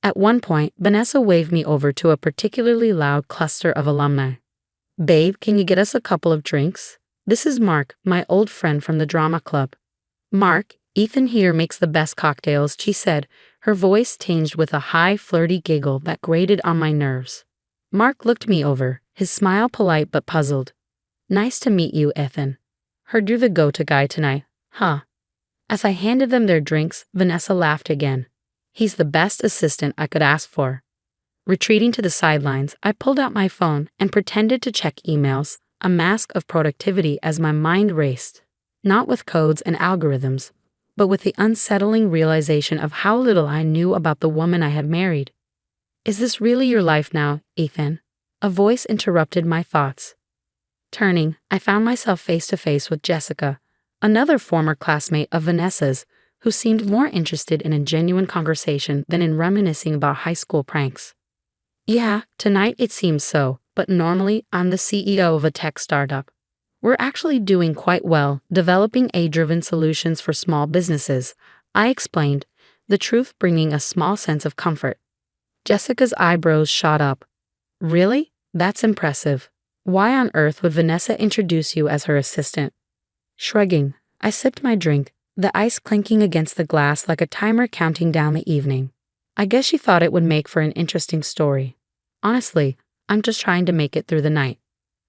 Speaker 2: At one point, Vanessa waved me over to a particularly loud cluster of alumni. "Babe, can you get us a couple of drinks? This is Mark, my old friend from the drama club." "Mark, Ethan here makes the best cocktails," she said, her voice tinged with a high, flirty giggle that grated on my nerves. Mark looked me over, his smile polite but puzzled. "Nice to meet you, Ethan. Heard you're the go-to guy tonight, huh?" As I handed them their drinks, Vanessa laughed again. "He's the best assistant I could ask for." Retreating to the sidelines, I pulled out my phone and pretended to check emails, a mask of productivity as my mind raced, not with codes and algorithms, but with the unsettling realization of how little I knew about the woman I had married. "Is this really your life now, Ethan?" A voice interrupted my thoughts. Turning, I found myself face to face with Jessica, another former classmate of Vanessa's, who seemed more interested in a genuine conversation than in reminiscing about high school pranks. "Yeah, tonight it seems so, but normally I'm the CEO of a tech startup. We're actually doing quite well, developing AI-driven solutions for small businesses," I explained, the truth bringing a small sense of comfort. Jessica's eyebrows shot up. "Really? That's impressive. Why on earth would Vanessa introduce you as her assistant?" Shrugging, I sipped my drink, the ice clinking against the glass like a timer counting down the evening. "I guess she thought it would make for an interesting story. Honestly, I'm just trying to make it through the night."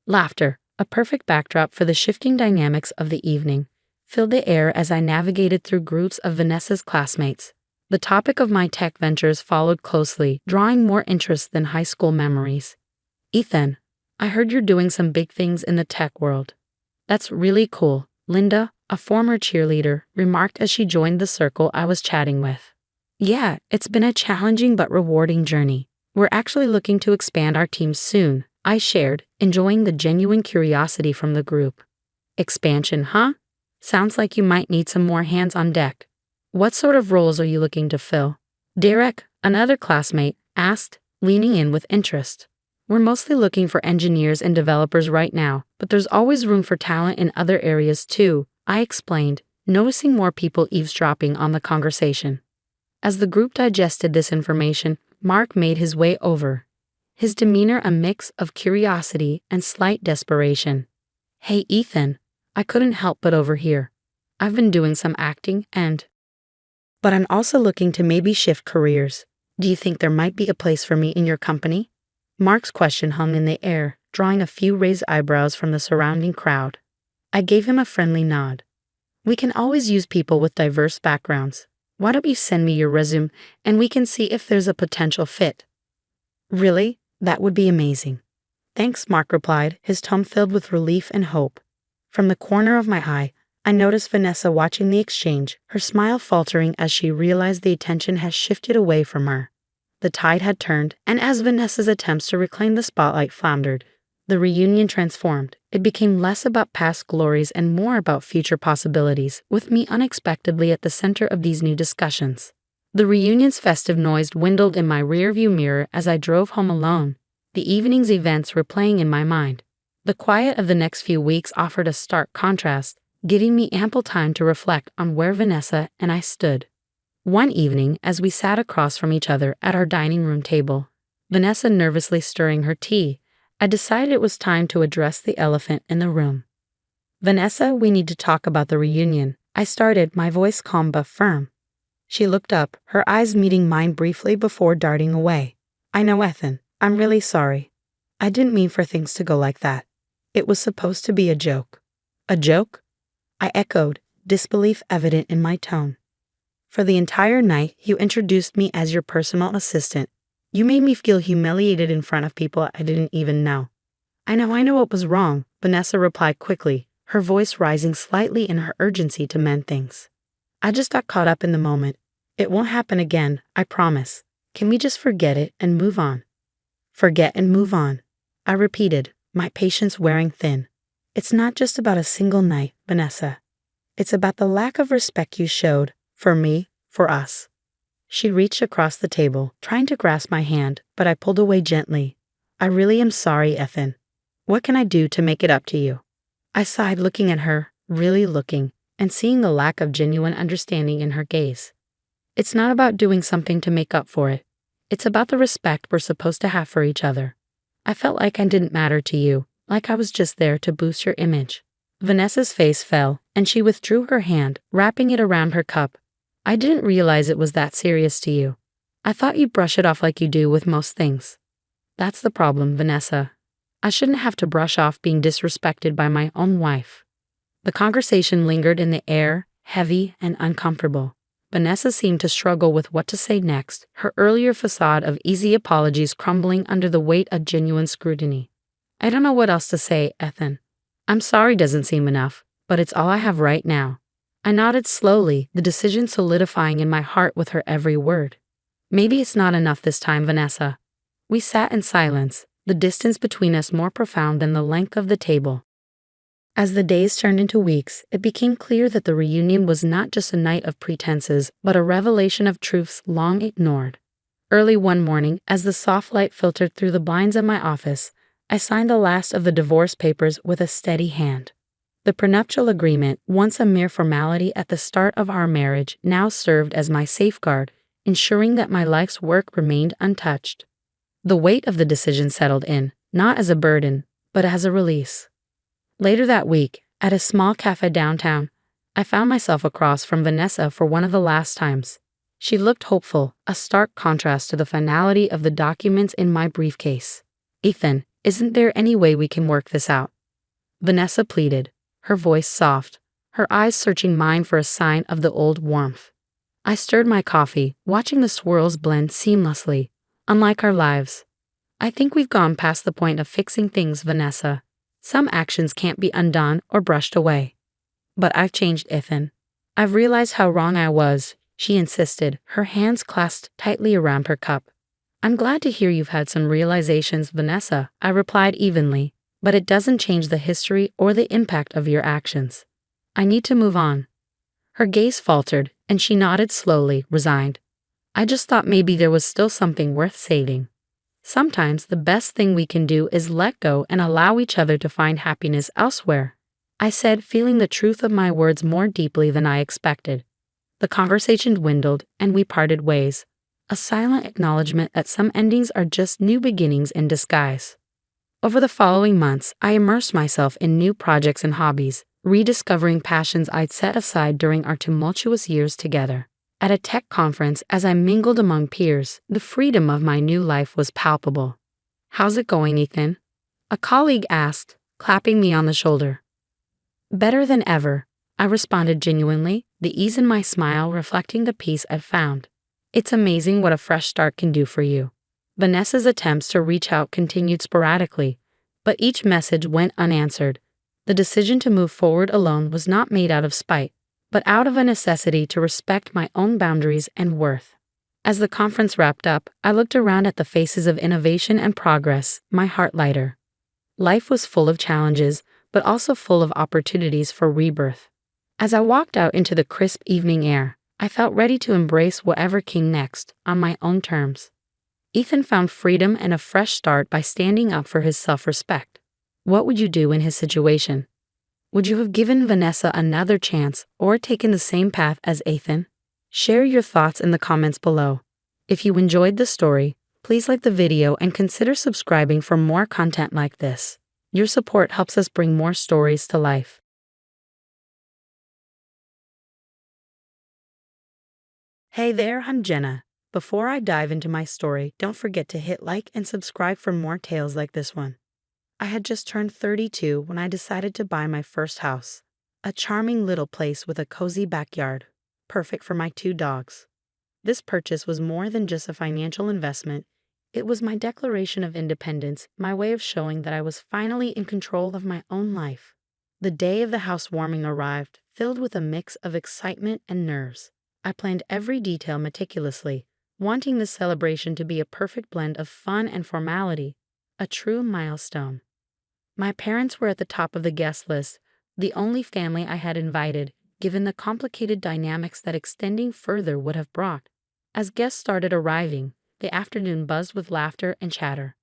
Speaker 2: Laughter, a perfect backdrop for the shifting dynamics of the evening, filled the air as I navigated through groups of Vanessa's classmates. The topic of my tech ventures followed closely, drawing more interest than high school memories. "Ethan, I heard you're doing some big things in the tech world." "That's really cool," Linda, a former cheerleader, remarked as she joined the circle I was chatting with. "Yeah, it's been a challenging but rewarding journey. We're actually looking to expand our team soon," I shared, enjoying the genuine curiosity from the group. "Expansion, huh? Sounds like you might need some more hands on deck. What sort of roles are you looking to fill?" Derek, another classmate, asked, leaning in with interest. "We're mostly looking for engineers and developers right now, but there's always room for talent in other areas too," I explained, noticing more people eavesdropping on the conversation. As the group digested this information, Mark made his way over, his demeanor a mix of curiosity and slight desperation. "Hey, Ethan, I couldn't help but overhear. I've been doing some acting but I'm also looking to maybe shift careers. Do you think there might be a place for me in your company?" Mark's question hung in the air, drawing a few raised eyebrows from the surrounding crowd. I gave him a friendly nod. "We can always use people with diverse backgrounds. Why don't you send me your resume and we can see if there's a potential fit?" Really? That would be amazing. Thanks, Mark replied, his tone filled with relief and hope. From the corner of my eye, I noticed Vanessa watching the exchange, her smile faltering as she realized the attention had shifted away from her. The tide had turned, and as Vanessa's attempts to reclaim the spotlight floundered, the reunion transformed. It became less about past glories and more about future possibilities, with me unexpectedly at the center of these new discussions. The reunion's festive noise dwindled in my rearview mirror as I drove home alone. The evening's events were playing in my mind. The quiet of the next few weeks offered a stark contrast, giving me ample time to reflect on where Vanessa and I stood. One evening, as we sat across from each other at our dining room table, Vanessa nervously stirring her tea, I decided it was time to address the elephant in the room. Vanessa, we need to talk about the reunion. I started, my voice calm but firm. She looked up, her eyes meeting mine briefly before darting away. I know, Ethan. I'm really sorry. I didn't mean for things to go like that. It was supposed to be a joke. A joke? I echoed, disbelief evident in my tone. For the entire night, you introduced me as your personal assistant. You made me feel humiliated in front of people I didn't even know. I know what was wrong, Vanessa replied quickly, her voice rising slightly in her urgency to mend things. I just got caught up in the moment. It won't happen again, I promise. Can we just forget it and move on? Forget and move on, I repeated, my patience wearing thin. It's not just about a single night, Vanessa. It's about the lack of respect you showed, for me, for us. She reached across the table, trying to grasp my hand, but I pulled away gently. I really am sorry, Ethan. What can I do to make it up to you? I sighed, looking at her, really looking, and seeing the lack of genuine understanding in her gaze. It's not about doing something to make up for it. It's about the respect we're supposed to have for each other. I felt like I didn't matter to you, like I was just there to boost your image. Vanessa's face fell, and she withdrew her hand, wrapping it around her cup. I didn't realize it was that serious to you. I thought you'd brush it off like you do with most things. That's the problem, Vanessa. I shouldn't have to brush off being disrespected by my own wife. The conversation lingered in the air, heavy and uncomfortable. Vanessa seemed to struggle with what to say next, her earlier facade of easy apologies crumbling under the weight of genuine scrutiny. I don't know what else to say, Ethan. I'm sorry doesn't seem enough, but it's all I have right now. I nodded slowly, the decision solidifying in my heart with her every word. Maybe it's not enough this time, Vanessa. We sat in silence, the distance between us more profound than the length of the table. As the days turned into weeks, it became clear that the reunion was not just a night of pretenses, but a revelation of truths long ignored. Early one morning, as the soft light filtered through the blinds of my office, I signed the last of the divorce papers with a steady hand. The prenuptial agreement, once a mere formality at the start of our marriage, now served as my safeguard, ensuring that my life's work remained untouched. The weight of the decision settled in, not as a burden, but as a release. Later that week, at a small cafe downtown, I found myself across from Vanessa for one of the last times. She looked hopeful, a stark contrast to the finality of the documents in my briefcase. Ethan, isn't there any way we can work this out? Vanessa pleaded, her voice soft, her eyes searching mine for a sign of the old warmth. I stirred my coffee, watching the swirls blend seamlessly, unlike our lives. I think we've gone past the point of fixing things, Vanessa. Some actions can't be undone or brushed away. But I've changed, Ethan. I've realized how wrong I was, she insisted, her hands clasped tightly around her cup. I'm glad to hear you've had some realizations, Vanessa, I replied evenly, but it doesn't change the history or the impact of your actions. I need to move on. Her gaze faltered, and she nodded slowly, resigned. I just thought maybe there was still something worth saving. Sometimes the best thing we can do is let go and allow each other to find happiness elsewhere, I said, feeling the truth of my words more deeply than I expected. The conversation dwindled, and we parted ways, a silent acknowledgement that some endings are just new beginnings in disguise. Over the following months, I immersed myself in new projects and hobbies, rediscovering passions I'd set aside during our tumultuous years together. At a tech conference, as I mingled among peers, the freedom of my new life was palpable. How's it going, Ethan? A colleague asked, clapping me on the shoulder. Better than ever, I responded genuinely, the ease in my smile reflecting the peace I'd found. It's amazing what a fresh start can do for you. Vanessa's attempts to reach out continued sporadically, but each message went unanswered. The decision to move forward alone was not made out of spite, but out of a necessity to respect my own boundaries and worth. As the conference wrapped up, I looked around at the faces of innovation and progress, my heart lighter. Life was full of challenges, but also full of opportunities for rebirth. As I walked out into the crisp evening air, I felt ready to embrace whatever came next, on my own terms. Ethan found freedom and a fresh start by standing up for his self-respect. What would you do in his situation? Would you have given Vanessa another chance or taken the same path as Ethan? Share your thoughts in the comments below. If you enjoyed the story, please like the video and consider subscribing for more content like this. Your support helps us bring more stories to life. Hey there, I'm Jenna. Before I dive into my story, don't forget to hit like and subscribe for more tales like this one. I had just turned 32 when I decided to buy my first house. A charming little place with a cozy backyard, perfect for my 2 dogs. This purchase was more than just a financial investment. It was my declaration of independence, my way of showing that I was finally in control of my own life. The day of the housewarming arrived, filled with a mix of excitement and nerves. I planned every detail meticulously, wanting this celebration to be a perfect blend of fun and formality, a true milestone. My parents were at the top of the guest list, the only family I had invited, given the complicated dynamics that extending further would have brought. As guests started arriving, the afternoon buzzed with laughter and chatter.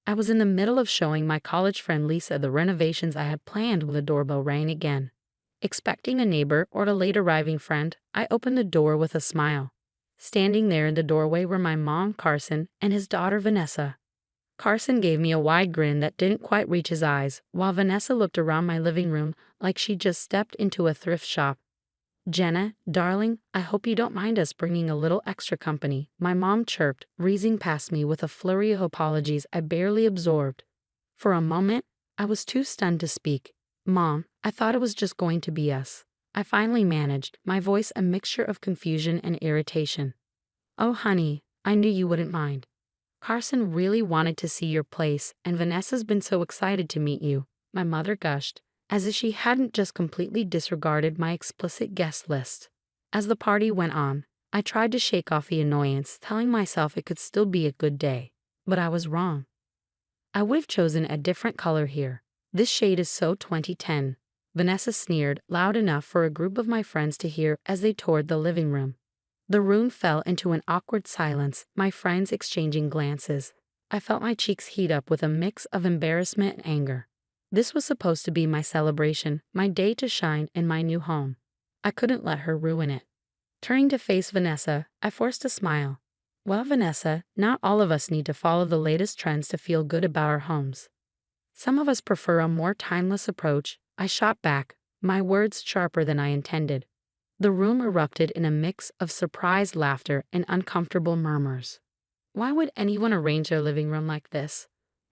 Speaker 2: I was in the middle of showing my college friend Lisa the renovations I had planned when the doorbell rang again. Expecting a neighbor or a late arriving friend, I opened the door with a smile. Standing there in the doorway were my mom, Carson, and his daughter, Vanessa. Carson gave me a wide grin that didn't quite reach his eyes, while Vanessa looked around my living room like she'd just stepped into a thrift shop. "Jenna, darling, I hope you don't mind us bringing a little extra company," my mom chirped, breezing past me with a flurry of apologies I barely absorbed. For a moment, I was too stunned to speak. "Mom, I thought it was just going to be us." I finally managed, my voice a mixture of confusion and irritation. "Oh, honey, I knew you wouldn't mind. Carson really wanted to see your place, and Vanessa's been so excited to meet you," my mother gushed, as if she hadn't just completely disregarded my explicit guest list. As the party went on, I tried to shake off the annoyance, telling myself it could still be a good day. But I was wrong. I would have chosen a different color here. "This shade is so 2010. Vanessa sneered, loud enough for a group of my friends to hear as they toured the living room. The room fell into an awkward silence, my friends exchanging glances. I felt my cheeks heat up with a mix of embarrassment and anger. This was supposed to be my celebration, my day to shine in my new home. I couldn't let her ruin it. Turning to face Vanessa, I forced a smile. "Well, Vanessa, not all of us need to follow the latest trends to feel good about our homes. Some of us prefer a more timeless approach," I shot back, my words sharper than I intended. The room erupted in a mix of surprised laughter and uncomfortable murmurs. "Why would anyone arrange their living room like this?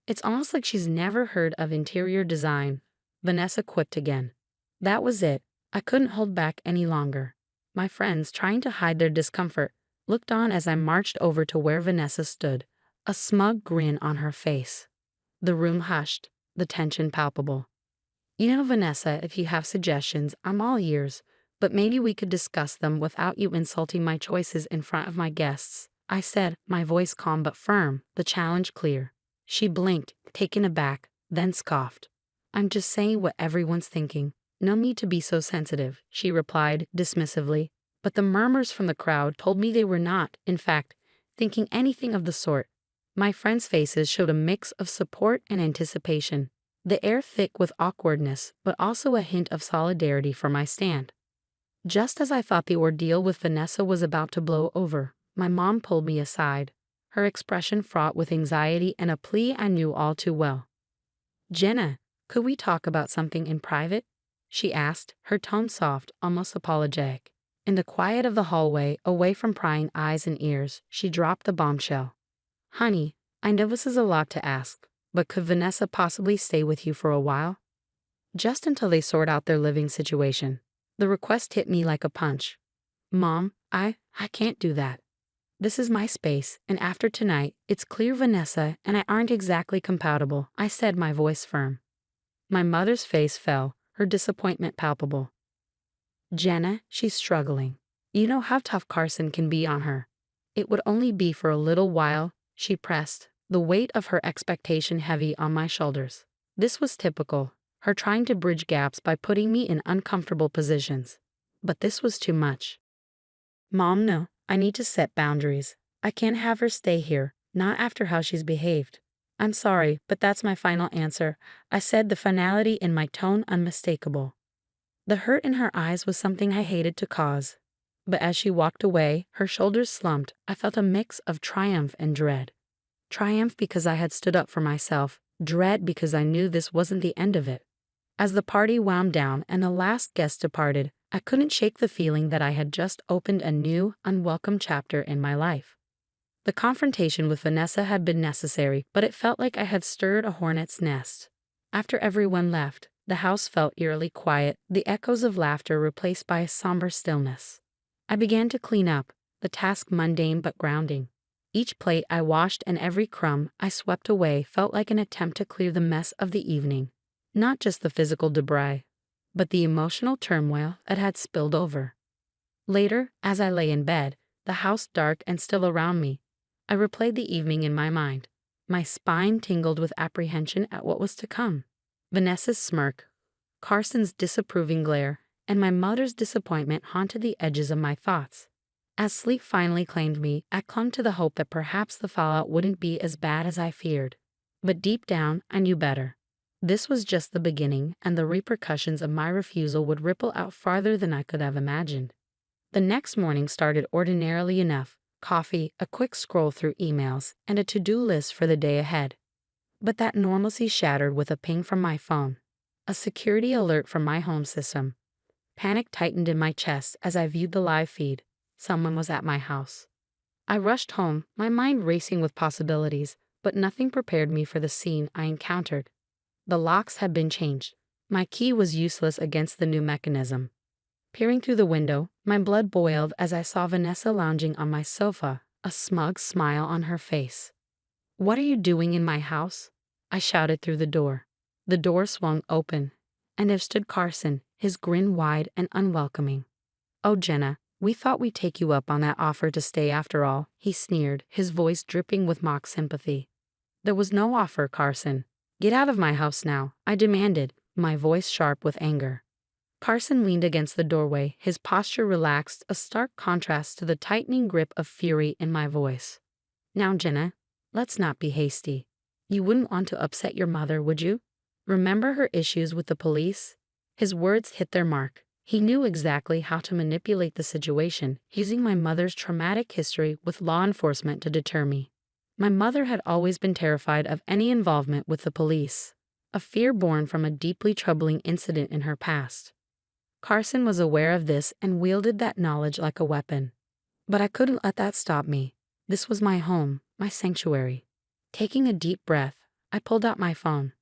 Speaker 2: It's almost like she's never heard of interior design," Vanessa quipped again. That was it. I couldn't hold back any longer. My friends, trying to hide their discomfort, looked on as I marched over to where Vanessa stood, a smug grin on her face. The room hushed, the tension palpable. "You know, Vanessa, if you have suggestions, I'm all ears, but maybe we could discuss them without you insulting my choices in front of my guests," I said, my voice calm but firm, the challenge clear. She blinked, taken aback, then scoffed. "I'm just saying what everyone's thinking. No need to be so sensitive," she replied dismissively. But the murmurs from the crowd told me they were not, in fact, thinking anything of the sort. My friends' faces showed a mix of support and anticipation, the air thick with awkwardness, but also a hint of solidarity for my stand. Just as I thought the ordeal with Vanessa was about to blow over, my mom pulled me aside, her expression fraught with anxiety and a plea I knew all too well. "Jenna, could we talk about something in private?" she asked, her tone soft, almost apologetic. In the quiet of the hallway, away from prying eyes and ears, she dropped the bombshell. "Honey, I know this is a lot to ask, but could Vanessa possibly stay with you for a while? Just until they sort out their living situation." The request hit me like a punch. "Mom, I can't do that." This is my space, and after tonight, it's clear Vanessa and I aren't exactly compatible, I said, my voice firm. My mother's face fell, her disappointment palpable. Jenna, she's struggling. You know how tough Carson can be on her. It would only be for a little while, she pressed, the weight of her expectation heavy on my shoulders. This was typical, her trying to bridge gaps by putting me in uncomfortable positions. But this was too much. Mom, no, I need to set boundaries. I can't have her stay here, not after how she's behaved. I'm sorry, but that's my final answer, I said, the finality in my tone unmistakable. The hurt in her eyes was something I hated to cause. But as she walked away, her shoulders slumped, I felt a mix of triumph and dread. Triumph because I had stood up for myself, dread because I knew this wasn't the end of it. As the party wound down and the last guest departed, I couldn't shake the feeling that I had just opened a new, unwelcome chapter in my life. The confrontation with Vanessa had been necessary, but it felt like I had stirred a hornet's nest. After everyone left, the house felt eerily quiet, the echoes of laughter replaced by a somber stillness. I began to clean up, the task mundane but grounding. Each plate I washed and every crumb I swept away felt like an attempt to clear the mess of the evening. Not just the physical debris, but the emotional turmoil that had spilled over. Later, as I lay in bed, the house dark and still around me, I replayed the evening in my mind. My spine tingled with apprehension at what was to come. Vanessa's smirk, Carson's disapproving glare, and my mother's disappointment haunted the edges of my thoughts. As sleep finally claimed me, I clung to the hope that perhaps the fallout wouldn't be as bad as I feared. But deep down, I knew better. This was just the beginning, and the repercussions of my refusal would ripple out farther than I could have imagined. The next morning started ordinarily enough: coffee, a quick scroll through emails, and a to-do list for the day ahead. But that normalcy shattered with a ping from my phone, a security alert from my home system. Panic tightened in my chest as I viewed the live feed. Someone was at my house. I rushed home, my mind racing with possibilities, but nothing prepared me for the scene I encountered. The locks had been changed. My key was useless against the new mechanism. Peering through the window, my blood boiled as I saw Vanessa lounging on my sofa, a smug smile on her face. "What are you doing in my house?" I shouted through the door. The door swung open, and there stood Carson, his grin wide and unwelcoming. "Oh, Jenna, we thought we'd take you up on that offer to stay after all," he sneered, his voice dripping with mock sympathy. "There was no offer, Carson. Get out of my house now," I demanded, my voice sharp with anger. Carson leaned against the doorway, his posture relaxed, a stark contrast to the tightening grip of fury in my voice. "Now, Jenna, let's not be hasty. You wouldn't want to upset your mother, would you? Remember her issues with the police?" His words hit their mark. He knew exactly how to manipulate the situation, using my mother's traumatic history with law enforcement to deter me. My mother had always been terrified of any involvement with the police, a fear born from a deeply troubling incident in her past. Carson was aware of this and wielded that knowledge like a weapon. But I couldn't let that stop me. This was my home, my sanctuary. Taking a deep breath, I pulled out my phone.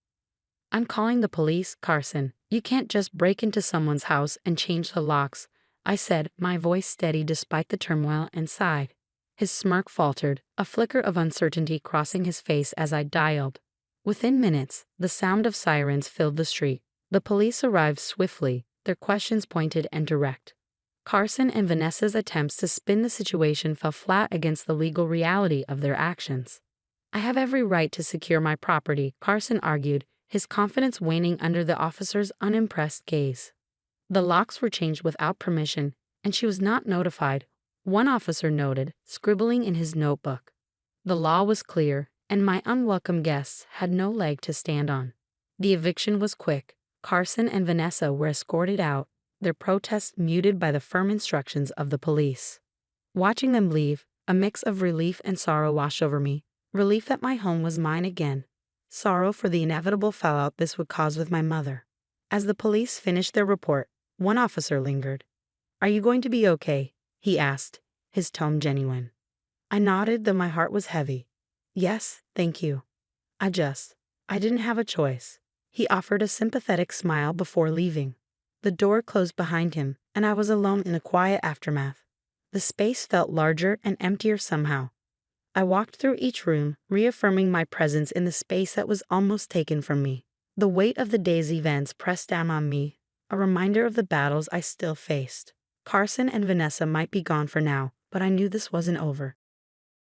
Speaker 2: "I'm calling the police, Carson. You can't just break into someone's house and change the locks," I said, my voice steady despite the turmoil inside. His smirk faltered, a flicker of uncertainty crossing his face as I dialed. Within minutes, the sound of sirens filled the street. The police arrived swiftly, their questions pointed and direct. Carson and Vanessa's attempts to spin the situation fell flat against the legal reality of their actions. "I have every right to secure my property," Carson argued, his confidence waning under the officer's unimpressed gaze. "The locks were changed without permission, and she was not notified," one officer noted, scribbling in his notebook. The law was clear, and my unwelcome guests had no leg to stand on. The eviction was quick. Carson and Vanessa were escorted out, their protests muted by the firm instructions of the police. Watching them leave, a mix of relief and sorrow washed over me. Relief that my home was mine again. Sorrow for the inevitable fallout this would cause with my mother. As the police finished their report, one officer lingered. "Are you going to be okay?" he asked, his tone genuine. I nodded, though my heart was heavy. "Yes, thank you. I didn't have a choice." He offered a sympathetic smile before leaving. The door closed behind him, and I was alone in the quiet aftermath. The space felt larger and emptier somehow. I walked through each room, reaffirming my presence in the space that was almost taken from me. The weight of the day's events pressed down on me, a reminder of the battles I still faced. Carson and Vanessa might be gone for now, but I knew this wasn't over.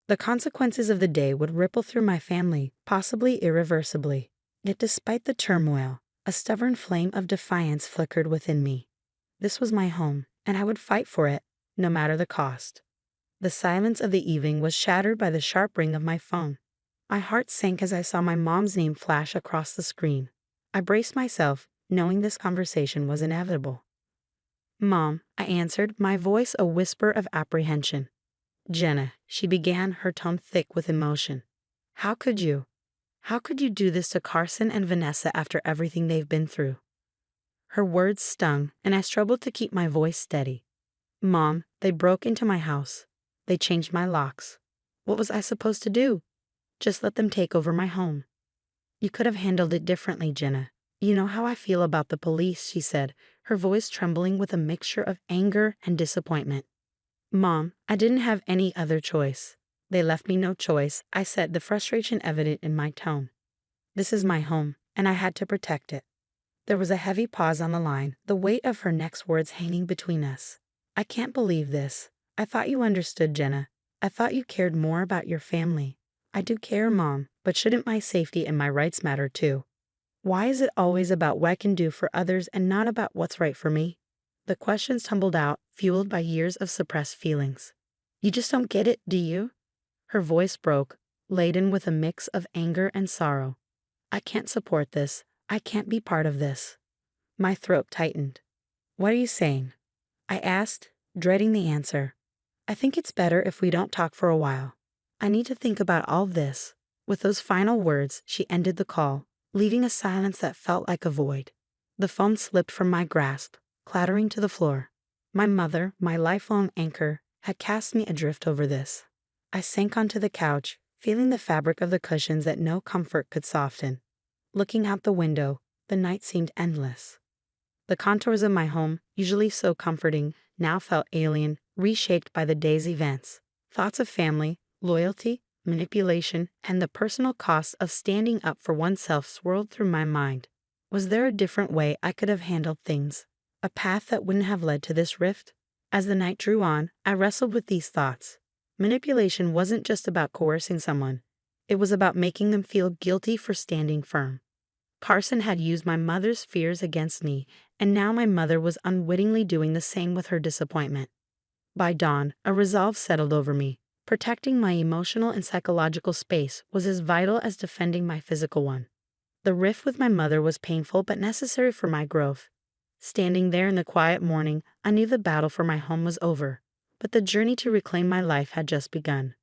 Speaker 2: The consequences of the day would ripple through my family, possibly irreversibly. Yet despite the turmoil, a stubborn flame of defiance flickered within me. This was my home, and I would fight for it, no matter the cost. The silence of the evening was shattered by the sharp ring of my phone. My heart sank as I saw my mom's name flash across the screen. I braced myself, knowing this conversation was inevitable. "Mom," I answered, my voice a whisper of apprehension. "Jenna," she began, her tone thick with emotion. How could you? How could you do this to Carson and Vanessa after everything they've been through?" Her words stung, and I struggled to keep my voice steady. "Mom, they broke into my house. They changed my locks. What was I supposed to do? Just let them take over my home." "You could have handled it differently, Jenna. You know how I feel about the police," she said, her voice trembling with a mixture of anger and disappointment. "Mom, I didn't have any other choice. They left me no choice," I said, the frustration evident in my tone. "This is my home, and I had to protect it." There was a heavy pause on the line, the weight of her next words hanging between us. "I can't believe this. I thought you understood, Jenna. I thought you cared more about your family." "I do care, Mom, but shouldn't my safety and my rights matter too? Why is it always about what I can do for others and not about what's right for me?" The questions tumbled out, fueled by years of suppressed feelings. "You just don't get it, do you?" Her voice broke, laden with a mix of anger and sorrow. "I can't support this. I can't be part of this." My throat tightened. "What are you saying?" I asked, dreading the answer. "I think it's better if we don't talk for a while. I need to think about all this." With those final words, she ended the call, leaving a silence that felt like a void. The phone slipped from my grasp, clattering to the floor. My mother, my lifelong anchor, had cast me adrift over this. I sank onto the couch, feeling the fabric of the cushions that no comfort could soften. Looking out the window, the night seemed endless. The contours of my home, usually so comforting, now felt alien, reshaped by the day's events. Thoughts of family, loyalty, manipulation, and the personal costs of standing up for oneself swirled through my mind. Was there a different way I could have handled things? A path that wouldn't have led to this rift? As the night drew on, I wrestled with these thoughts. Manipulation wasn't just about coercing someone. It was about making them feel guilty for standing firm. Carson had used my mother's fears against me, and now my mother was unwittingly doing the same with her disappointment. By dawn, a resolve settled over me. Protecting my emotional and psychological space was as vital as defending my physical one. The rift with my mother was painful but necessary for my growth. Standing there in the quiet morning, I knew the battle for my home was over, but the journey to reclaim my life had just begun.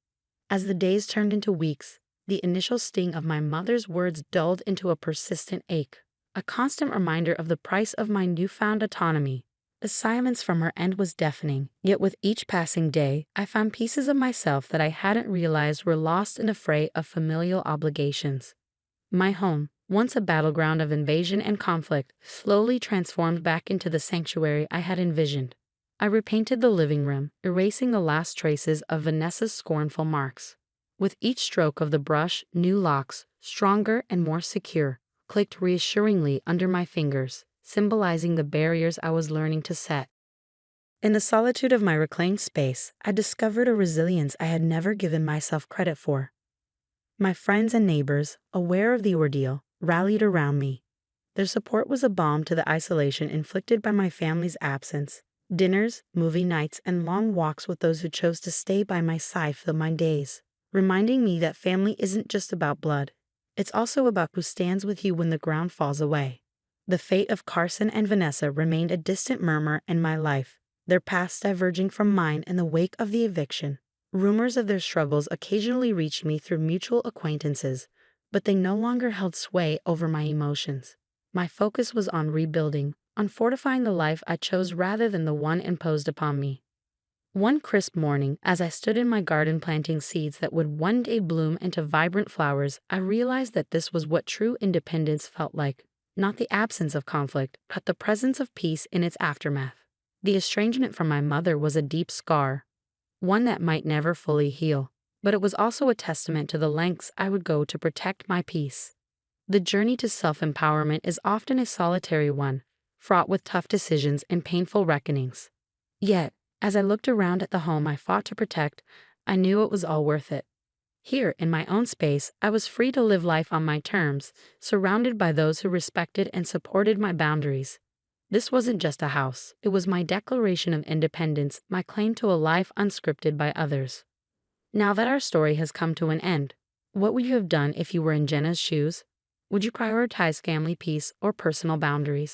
Speaker 2: As the days turned into weeks, the initial sting of my mother's words dulled into a persistent ache, a constant reminder of the price of my newfound autonomy. The silence from her end was deafening, yet with each passing day, I found pieces of myself that I hadn't realized were lost in a fray of familial obligations. My home, once a battleground of invasion and conflict, slowly transformed back into the sanctuary I had envisioned. I repainted the living room, erasing the last traces of Vanessa's scornful marks. With each stroke of the brush, new locks, stronger and more secure, clicked reassuringly under my fingers, symbolizing the barriers I was learning to set. In the solitude of my reclaimed space, I discovered a resilience I had never given myself credit for. My friends and neighbors, aware of the ordeal, rallied around me. Their support was a balm to the isolation inflicted by my family's absence. Dinners, movie nights, and long walks with those who chose to stay by my side filled my days, reminding me that family isn't just about blood. It's also about who stands with you when the ground falls away. The fate of Carson and Vanessa remained a distant murmur in my life, their paths diverging from mine in the wake of the eviction. Rumors of their struggles occasionally reached me through mutual acquaintances, but they no longer held sway over my emotions. My focus was on rebuilding, on fortifying the life I chose rather than the one imposed upon me. One crisp morning, as I stood in my garden planting seeds that would one day bloom into vibrant flowers, I realized that this was what true independence felt like. Not the absence of conflict, but the presence of peace in its aftermath. The estrangement from my mother was a deep scar, one that might never fully heal, but it was also a testament to the lengths I would go to protect my peace. The journey to self-empowerment is often a solitary one, fraught with tough decisions and painful reckonings. Yet, as I looked around at the home I fought to protect, I knew it was all worth it. Here, in my own space, I was free to live life on my terms, surrounded by those who respected and supported my boundaries. This wasn't just a house, it was my declaration of independence, my claim to a life unscripted by others. Now that our story has come to an end, what would you have done if you were in Jenna's shoes? Would you prioritize family peace or personal boundaries?